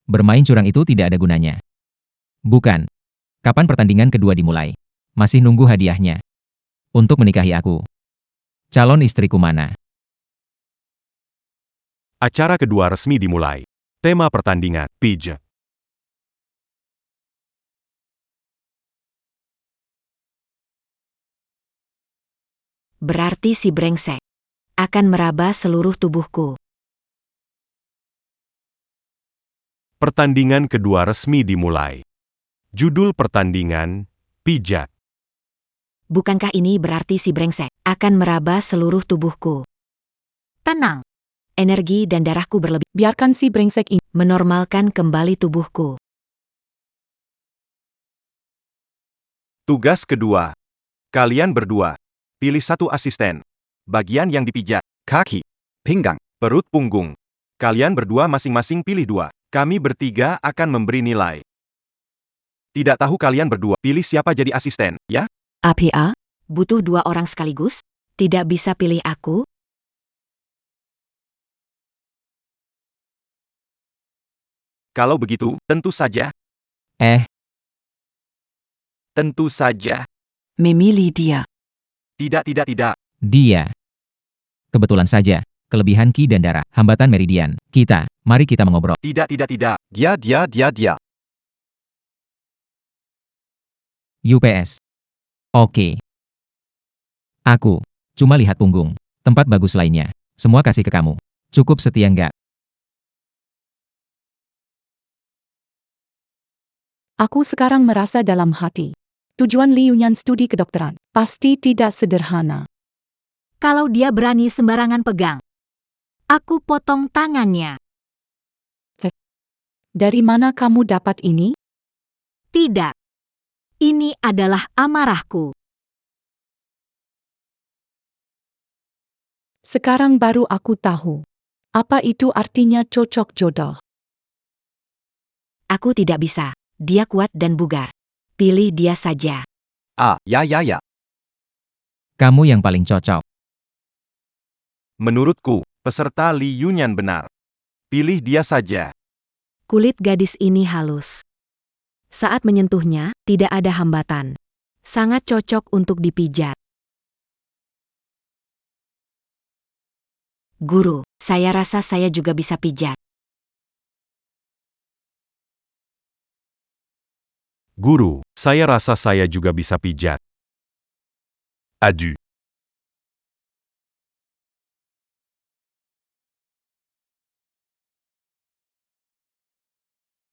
Bermain curang itu tidak ada gunanya. Bukan. Kapan pertandingan kedua dimulai? Masih nunggu hadiahnya. Untuk menikahi aku. Calon istriku mana? Acara kedua resmi dimulai. Tema pertandingan, pijat. Berarti si brengsek akan meraba seluruh tubuhku. Pertandingan kedua resmi dimulai. Judul pertandingan, pijat. Bukankah ini berarti si brengsek akan meraba seluruh tubuhku? Tenang. Energi dan darahku berlebih. Biarkan si brengsek ini. Menormalkan kembali tubuhku. Tugas kedua. Kalian berdua. Pilih satu asisten. Bagian yang dipijat. Kaki. Pinggang. Perut punggung. Kalian berdua masing-masing pilih dua. Kami bertiga akan memberi nilai. Tidak tahu kalian berdua. Pilih siapa jadi asisten, ya? APA? Butuh 2 orang sekaligus? Tidak bisa pilih aku? Kalau begitu, tentu saja. Tentu saja. Memilih dia. Tidak. Dia. Kebetulan saja. Kelebihan Ki dan darah. Hambatan meridian. Mari kita mengobrol. Tidak. Dia. UPS. Oke. Aku. Cuma lihat punggung. Tempat bagus lainnya. Semua kasih ke kamu. Cukup setia nggak? Aku sekarang merasa dalam hati. Tujuan Liu Yan studi kedokteran pasti tidak sederhana. Kalau dia berani sembarangan pegang, aku potong tangannya. Dari mana kamu dapat ini? Tidak. Ini adalah amarahku. Sekarang baru aku tahu. Apa itu artinya cocok jodoh? Aku tidak bisa. Dia kuat dan bugar. Pilih dia saja. Ya. Kamu yang paling cocok. Menurutku, peserta Li Yunyan benar. Pilih dia saja. Kulit gadis ini halus. Saat menyentuhnya, tidak ada hambatan. Sangat cocok untuk dipijat. Guru, saya rasa saya juga bisa pijat. Guru, saya rasa saya juga bisa pijat. Adu.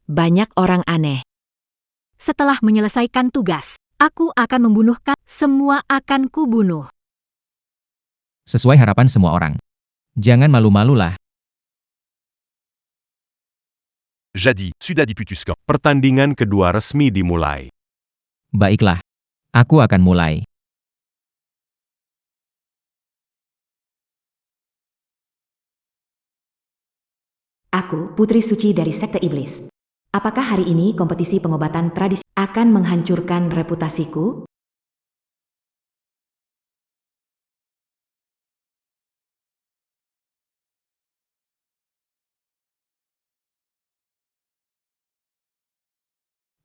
Banyak orang aneh. Setelah menyelesaikan tugas, aku akan membunuhkan. Semua akan kubunuh. Sesuai harapan semua orang. Jangan malu-malulah. Jadi, sudah diputuskan. Pertandingan kedua resmi dimulai. Baiklah. Aku akan mulai. Aku, putri suci dari sekte iblis. Apakah hari ini kompetisi pengobatan tradisi akan menghancurkan reputasiku?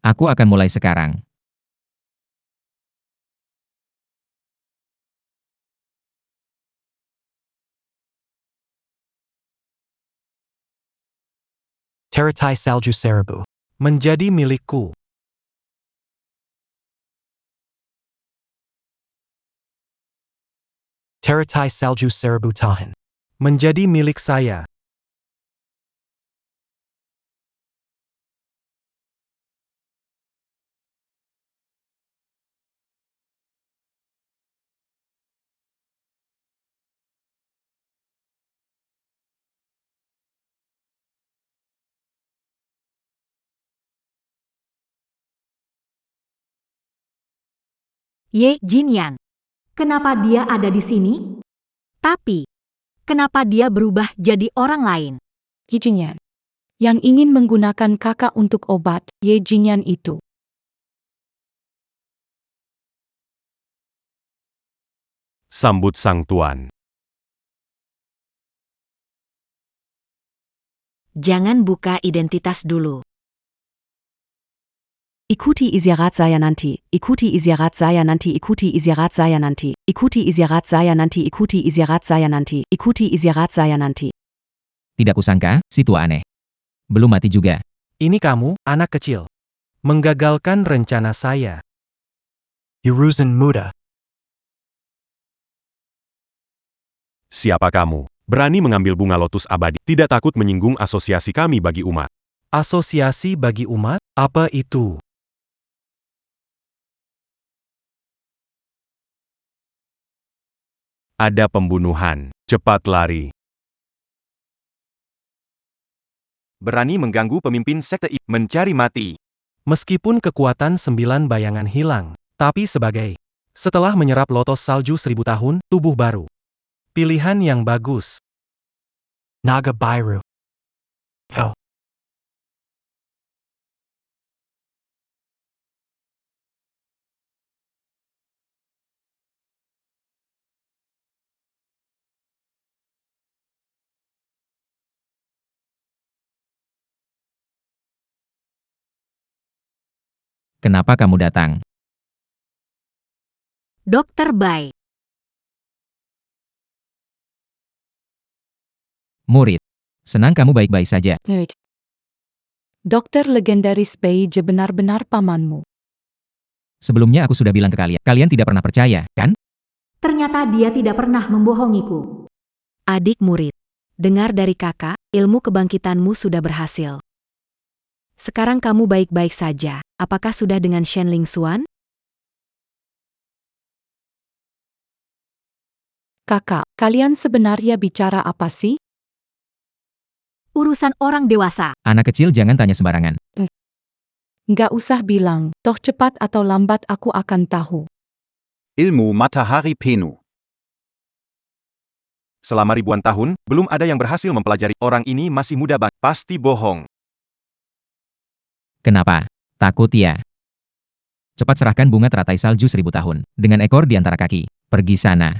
Aku akan mulai sekarang. Teratai Salju Seribu. Menjadi milikku. Teratai Salju Seribu Tahan. Menjadi milik saya. Ye Jinyan. Kenapa dia ada di sini? Tapi, kenapa dia berubah jadi orang lain? Ye Jinyan. Yang ingin menggunakan kakak untuk obat, Ye Jinyan itu. Sambut sang tuan. Jangan buka identitas dulu. Ikuti isyarat saya nanti. Ikuti isyarat saya nanti. Ikuti isyarat saya nanti. Ikuti isyarat saya nanti. Ikuti isyarat saya nanti. Ikuti isyarat saya nanti. Tidak kusangka, si tua aneh. Belum mati juga. Ini kamu, anak kecil. Menggagalkan rencana saya. Hiruzen Muda. Siapa kamu? Berani mengambil bunga lotus abadi, tidak takut menyinggung asosiasi kami bagi umat. Asosiasi bagi umat? Apa itu? Ada pembunuhan. Cepat lari. berani mengganggu pemimpin sekte itu, mencari mati. Meskipun kekuatan 9 bayangan hilang, tapi setelah menyerap lotos salju 1000 tahun, tubuh baru. Pilihan yang bagus. Naga Biru. Oh. Kenapa kamu datang? Dokter Bai. Murid. Senang kamu baik-baik saja. Nerd. Dokter legendaris Beije benar-benar pamanmu. Sebelumnya aku sudah bilang ke kalian, kalian tidak pernah percaya, kan? Ternyata dia tidak pernah membohongiku. Adik murid, dengar dari kakak, ilmu kebangkitanmu sudah berhasil. Sekarang kamu baik-baik saja. Apakah sudah dengan Shenling Xuan? Kakak, kalian sebenarnya bicara apa sih? Urusan orang dewasa. Anak kecil jangan tanya sembarangan. Nggak usah bilang, toh cepat atau lambat aku akan tahu. Ilmu Matahari Penuh. Selama ribuan tahun, belum ada yang berhasil mempelajari. Orang ini masih muda banget. Pasti bohong. Kenapa? Takut ya? Cepat serahkan bunga teratai salju 1000 tahun, dengan ekor di antara kaki. Pergi sana.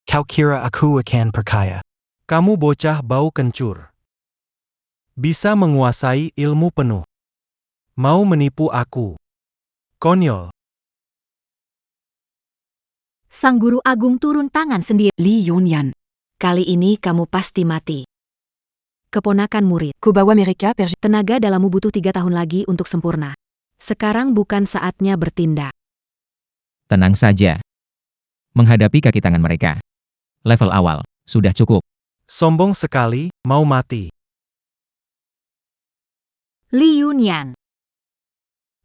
Kau kira aku akan percaya? Kamu bocah bau kencur. Bisa menguasai ilmu penuh. Mau menipu aku. Konyol. Sang guru agung turun tangan sendiri. Li Yunyan. Kali ini kamu pasti mati. Keponakan murid. Kubawa mereka pergi. Tenaga dalammu butuh 3 tahun lagi untuk sempurna. Sekarang bukan saatnya bertindak. Tenang saja. Menghadapi kaki tangan mereka. Level awal, sudah cukup. Sombong sekali, mau mati. Li Yunyan.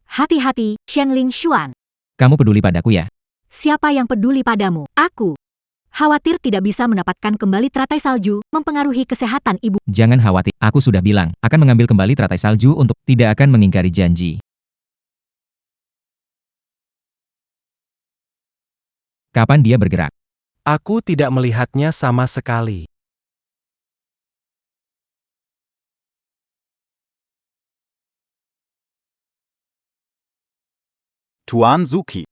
Hati-hati, Shenling Xuan. Kamu peduli padaku ya? Siapa yang peduli padamu? Aku. Khawatir tidak bisa mendapatkan kembali teratai salju, mempengaruhi kesehatan ibu. Jangan khawatir, aku sudah bilang, akan mengambil kembali teratai salju untuk tidak akan mengingkari janji. Kapan dia bergerak? Aku tidak melihatnya sama sekali. Tuan Zuki.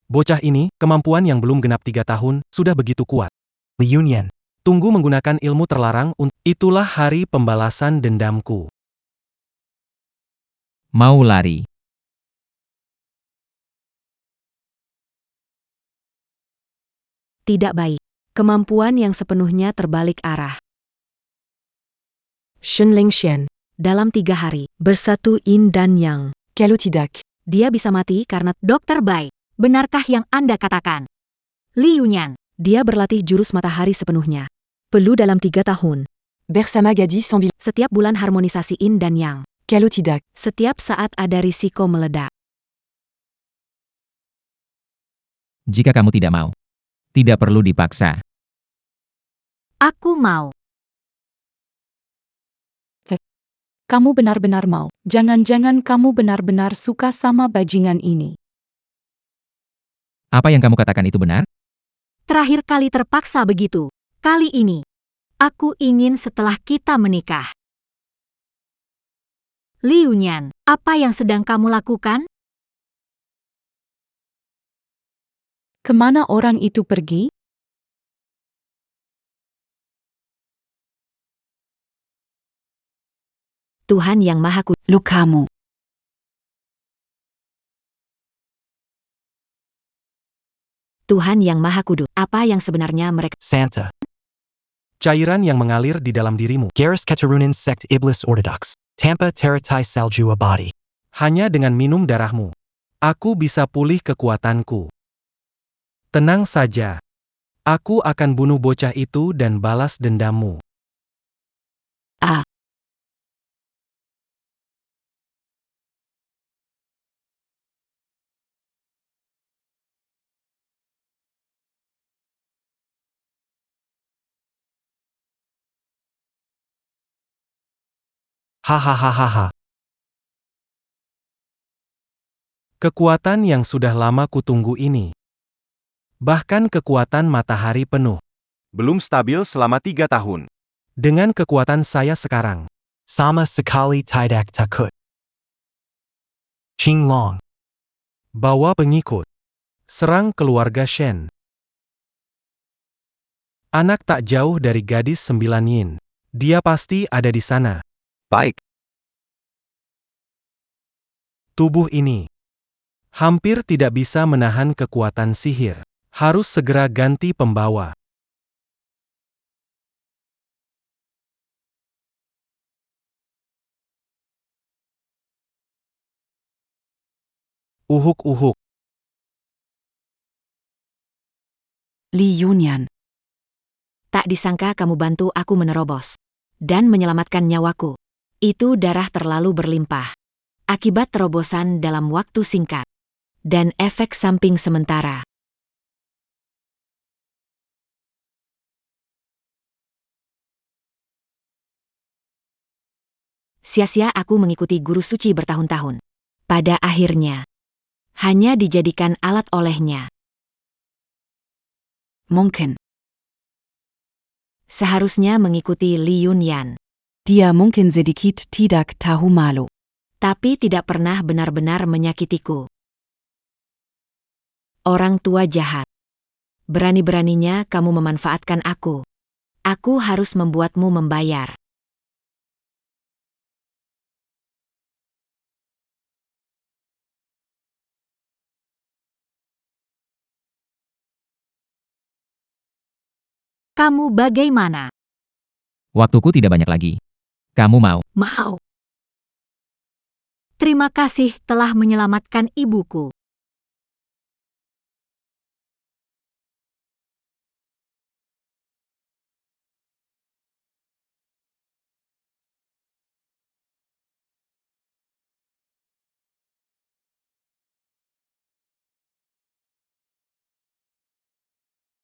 Bocah ini, kemampuan yang belum genap 3 tahun, sudah begitu kuat. Li Yunyan. Tunggu menggunakan ilmu terlarang untuk... Itulah hari pembalasan dendamku. Mau lari. Tidak baik. Kemampuan yang sepenuhnya terbalik arah. Shenling Xian. Dalam 3 hari, bersatu Yin dan Yang. Kalau tidak, Dia bisa mati karena Dokter Bai, benarkah yang Anda katakan? Li Yunyan. dia berlatih jurus matahari sepenuhnya. Perlu dalam 3 tahun. bersama gadis sambil. Setiap bulan harmonisasi Yin dan Yang. Kalau tidak, Setiap saat ada risiko meledak. Jika kamu tidak mau. Tidak perlu dipaksa. Aku mau. Kamu benar-benar mau. Jangan-jangan kamu benar-benar suka sama bajingan ini. Apa yang kamu katakan itu benar? Terakhir kali terpaksa begitu. Kali ini. Aku ingin setelah kita menikah. Li Yunyan, apa yang sedang kamu lakukan? Kemana orang itu pergi? Tuhan Yang Maha Kuasa, lukamu. Tuhan Yang Maha Kudus, apa yang sebenarnya mereka... Santa. Cairan yang mengalir di dalam dirimu. Garis Keturunan Sekt Iblis Orthodox. Tampa Teratai Salju Abadi. Hanya dengan minum darahmu. Aku bisa pulih kekuatanku. Tenang saja. Aku akan bunuh bocah itu dan balas dendammu. Ah. Hahaha. Kekuatan yang sudah lama kutunggu ini. Bahkan kekuatan matahari penuh. Belum stabil selama 3 tahun. Dengan kekuatan saya sekarang. Sama sekali tidak takut. Qinglong. Bawa pengikut. Serang keluarga Shen. Anak tak jauh dari gadis 9 yin. Dia pasti ada di sana. Baik. Tubuh ini hampir tidak bisa menahan kekuatan sihir. Harus segera ganti pembawa. Uhuk-uhuk. Li Yunyan. Tak disangka kamu bantu aku menerobos. Dan menyelamatkan nyawaku. Itu darah terlalu berlimpah. Akibat terobosan dalam waktu singkat. Dan efek samping sementara. Sia-sia aku mengikuti guru suci bertahun-tahun. Pada akhirnya, hanya dijadikan alat olehnya. Mungkin. Seharusnya mengikuti Li Yunyan. Dia mungkin sedikit tidak tahu malu. Tapi tidak pernah benar-benar menyakitiku. Orang tua jahat. Berani-beraninya kamu memanfaatkan aku. Aku harus membuatmu membayar. Kamu bagaimana? Waktuku tidak banyak lagi. Kamu mau? Mau. Terima kasih telah menyelamatkan ibuku.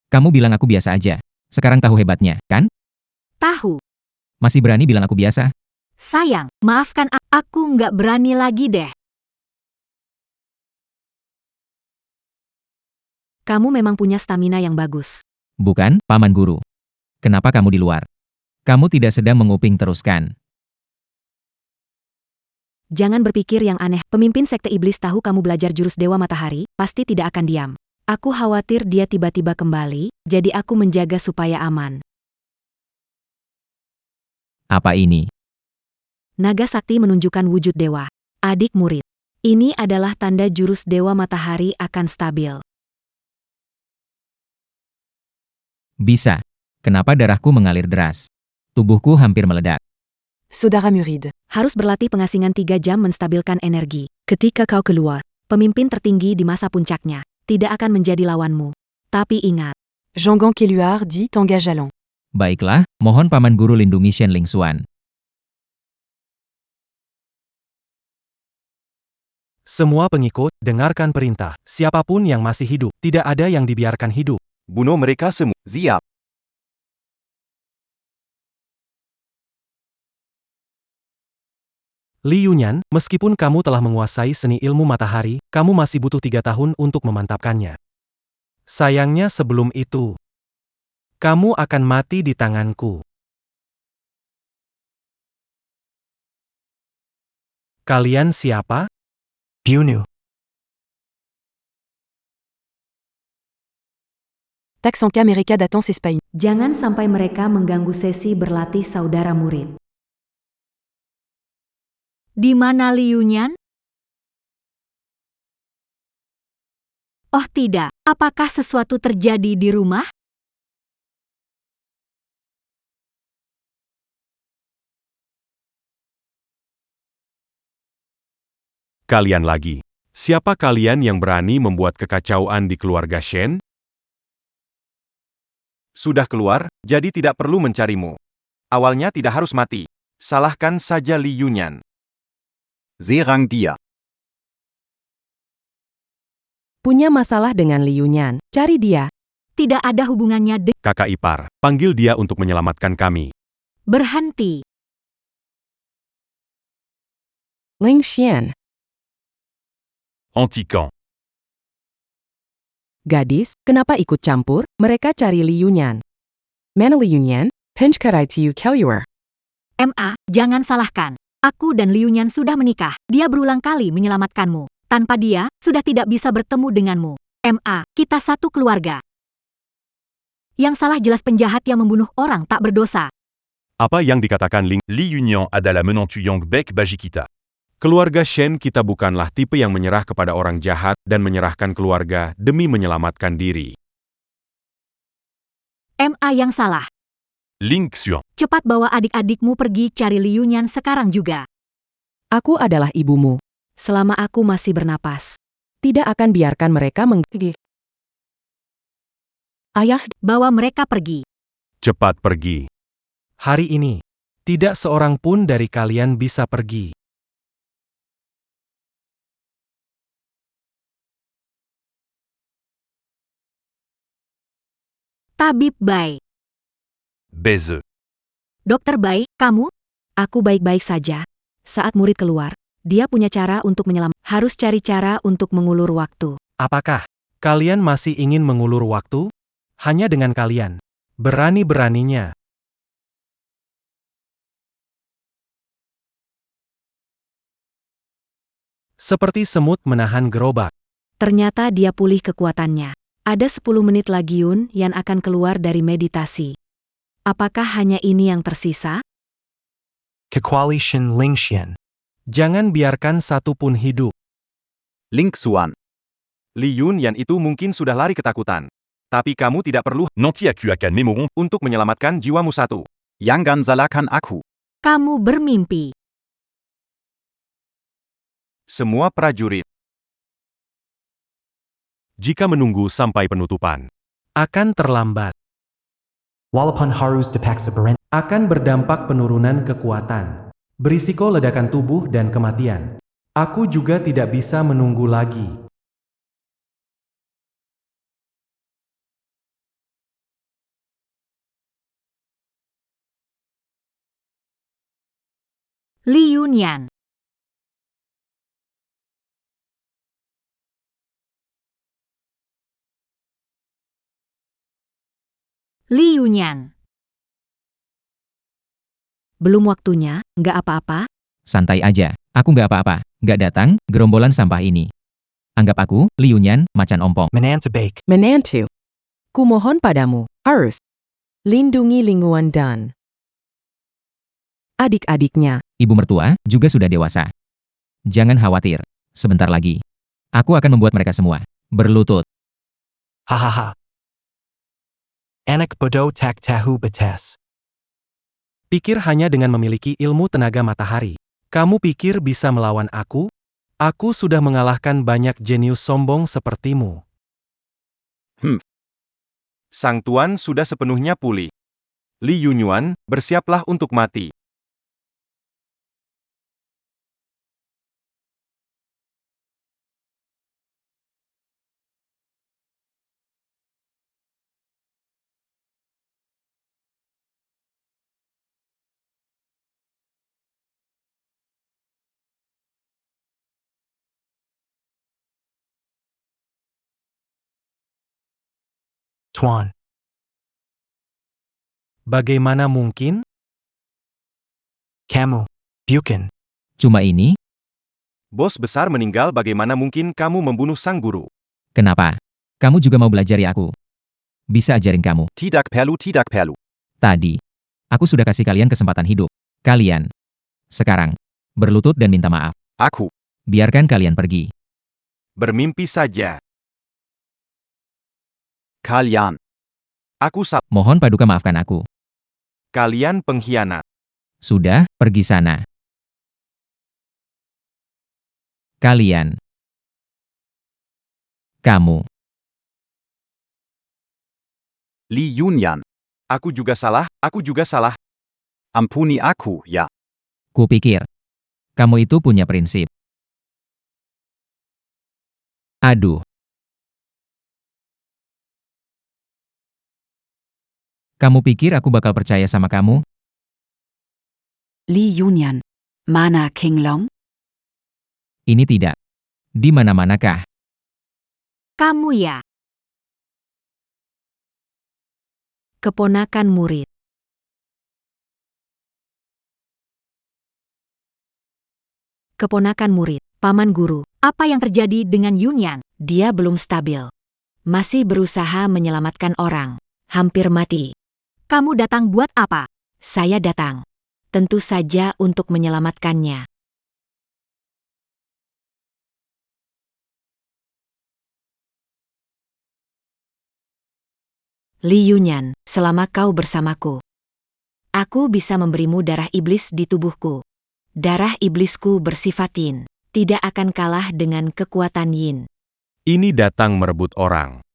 Kamu bilang aku biasa aja. Sekarang tahu hebatnya, kan? Tahu. Masih berani bilang aku biasa? Sayang, maafkan aku nggak berani lagi deh. Kamu memang punya stamina yang bagus. Bukan, Paman Guru. Kenapa kamu di luar? Kamu tidak sedang menguping teruskan. Jangan berpikir yang aneh. Pemimpin sekte iblis tahu kamu belajar jurus Dewa Matahari, pasti tidak akan diam. Aku khawatir dia tiba-tiba kembali, jadi aku menjaga supaya aman. Apa ini? Naga sakti menunjukkan wujud dewa. Adik murid. Ini adalah tanda jurus Dewa Matahari akan stabil. Bisa. Kenapa darahku mengalir deras? Tubuhku hampir meledak. Saudara murid, Harus berlatih pengasingan 3 jam menstabilkan energi. Ketika kau keluar, pemimpin tertinggi di masa puncaknya, tidak akan menjadi lawanmu. Tapi ingat, Zhonggang Keluar dit t'engage allant. Baiklah, mohon Paman Guru lindungi Shen Lingxuan. Semua pengikut, dengarkan perintah. Siapapun yang masih hidup, tidak ada yang dibiarkan hidup. Bunuh mereka semua. Siap. Li Yunyan, meskipun kamu telah menguasai seni ilmu matahari, kamu masih butuh 3 tahun untuk memantapkannya. Sayangnya sebelum itu, kamu akan mati di tanganku. Kalian siapa? Bunu. Tax en America d'attente Espagne. Jangan sampai mereka mengganggu sesi berlatih saudara murid. Di mana Li Yunyan? Oh tidak, apakah sesuatu terjadi di rumah? Kalian lagi. Siapa kalian yang berani membuat kekacauan di keluarga Shen? Sudah keluar, jadi tidak perlu mencarimu. Awalnya tidak harus mati. Salahkan saja Li Yunyan. Serang dia. Punya masalah dengan Li Yunyan, cari dia. Tidak ada hubungannya dengan Kakak ipar, panggil dia untuk menyelamatkan kami. berhenti. Ling Xian. Anti-camp. Gadis, kenapa ikut campur? Mereka cari Li Yunyan. Mana Li Yunyan? Pinch karai tiu Kelluer. MA, jangan salahkan. Aku dan Liu Nyan sudah menikah. Dia berulang kali menyelamatkanmu. Tanpa dia, sudah tidak bisa bertemu denganmu. MA, kita satu keluarga. Yang salah jelas penjahat yang membunuh orang tak berdosa. Apa yang dikatakan Li Yunyan adalah menantu Yang Baik bagi kita. Keluarga Shen kita bukanlah tipe yang menyerah kepada orang jahat dan menyerahkan keluarga demi menyelamatkan diri. MA yang salah. Ling Xian. Cepat bawa adik-adikmu pergi cari Liu Nyan sekarang juga. Aku adalah ibumu. Selama aku masih bernapas. Tidak akan biarkan mereka Ayah, Bawa mereka pergi. Cepat pergi. Hari ini, tidak seorang pun dari kalian bisa pergi. Tabib Bai. Baise. Dokter Bai, kamu? Aku baik-baik saja. Saat murid keluar, dia punya cara untuk menyelamatkan. Harus cari cara untuk mengulur waktu. Apakah kalian masih ingin mengulur waktu? Hanya dengan kalian. Berani-beraninya. Seperti semut menahan gerobak. Ternyata dia pulih kekuatannya. Ada 10 menit lagi Yun Yan akan keluar dari meditasi. Apakah hanya ini yang tersisa? Kecuali Shin Ling Xian. Jangan biarkan satu pun hidup. Ling Xuan. Li Yunyan itu mungkin sudah lari ketakutan. Tapi kamu tidak perlu Nanti aku akan memohon. untuk menyelamatkan jiwamu satu. Jangan salahkan aku. Kamu bermimpi. Semua prajurit. Jika menunggu sampai penutupan, Akan terlambat. Walaupun harus dipaksa berhenti. Akan berdampak penurunan kekuatan. Berisiko ledakan tubuh dan kematian. Aku juga tidak bisa menunggu lagi. Li Yunyan. Li Yunyan. Belum waktunya, nggak apa-apa. Santai aja, aku nggak apa-apa. Nggak datang, gerombolan sampah ini. Anggap aku, Li Yunyan, macan ompong. Menantu baik. Menantu. Kumohon padamu, harus lindungi lingkungan dan adik-adiknya. Ibu mertua juga sudah dewasa. Jangan khawatir, sebentar lagi. Aku akan membuat mereka semua berlutut. Hahaha. Anak bodoh tak tahu batas. Pikir hanya dengan memiliki ilmu tenaga matahari. Kamu pikir bisa melawan aku? Aku sudah mengalahkan banyak jenius sombong sepertimu. Sang tuan sudah sepenuhnya pulih. Li Yunyan, bersiaplah untuk mati. Tuan. Bagaimana mungkin? Kamu. Bukan. Cuma ini, Bos besar meninggal, bagaimana mungkin kamu membunuh sang guru? kenapa? Kamu juga mau belajar ya aku? Bisa ajarin kamu. Tidak perlu. Tadi, aku sudah kasih kalian kesempatan hidup. Kalian, sekarang, berlutut dan minta maaf. Aku. Biarkan kalian pergi. Bermimpi saja. Kalian. Aku salah. Mohon Paduka maafkan aku. Kalian pengkhianat. Sudah, pergi sana. Kalian. Kamu. Li Yunyan. Aku juga salah, aku juga salah. Ampuni aku, ya. Kupikir. Kamu itu punya prinsip. Aduh. Kamu pikir aku bakal percaya sama kamu? Li Yunyan. Mana King Long? Ini tidak. Di mana-manakah? Kamu ya. Keponakan murid. Keponakan murid, paman guru. Apa yang terjadi dengan Yunyan? Dia belum stabil. Masih berusaha menyelamatkan orang. Hampir mati. Kamu datang buat apa? Saya datang. Tentu saja untuk menyelamatkannya. Li Yunyan, selama kau bersamaku, aku bisa memberimu darah iblis di tubuhku. Darah iblisku bersifat yin, tidak akan kalah dengan kekuatan yin. Ini datang merebut orang.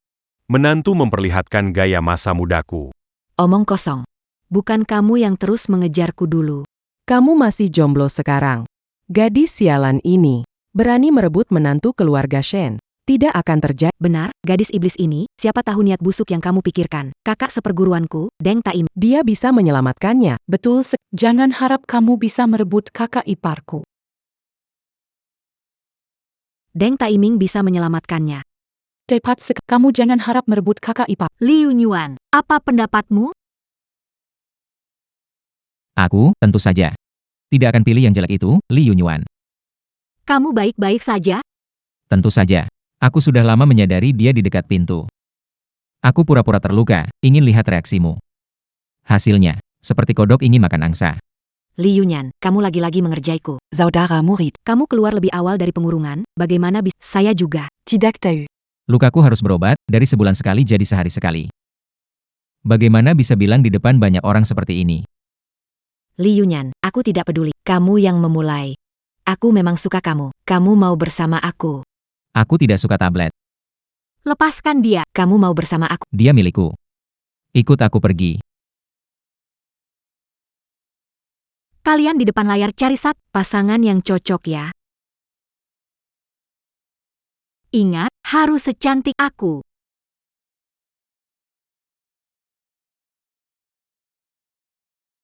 Menantu memperlihatkan gaya masa mudaku. Omong kosong. Bukan kamu yang terus mengejarku dulu. Kamu masih jomblo sekarang. Gadis sialan ini berani merebut menantu keluarga Shen. Tidak akan terjadi. Benar, gadis iblis ini, siapa tahu niat busuk yang kamu pikirkan. Kakak seperguruanku, Deng Taim. Dia bisa menyelamatkannya. Betul, jangan harap kamu bisa merebut kakak iparku. Deng Taiming bisa menyelamatkannya. Tepat kamu jangan harap merebut kakak ipar. Li Yunyuan, apa pendapatmu? Aku, tentu saja. Tidak akan pilih yang jelek itu, Li Yunyuan. Kamu baik-baik saja? Tentu saja. Aku sudah lama menyadari dia di dekat pintu. Aku pura-pura terluka, ingin lihat reaksimu. Hasilnya, seperti kodok ingin makan angsa. Li Yunyan, kamu lagi-lagi mengerjaiku. Saudara murid, kamu keluar lebih awal dari pengurungan, bagaimana bisa? Saya juga. Tidak tahu. Lukaku harus berobat, dari sebulan sekali jadi sehari sekali. Bagaimana bisa bilang di depan banyak orang seperti ini? Li Yunyan, aku tidak peduli. Kamu yang memulai. Aku memang suka kamu. Kamu mau bersama aku. Aku tidak suka tablet. Lepaskan dia. Kamu mau bersama aku. Dia milikku. Ikut aku pergi. Kalian di depan layar cari pasangan yang cocok ya. Ingat, harus secantik aku.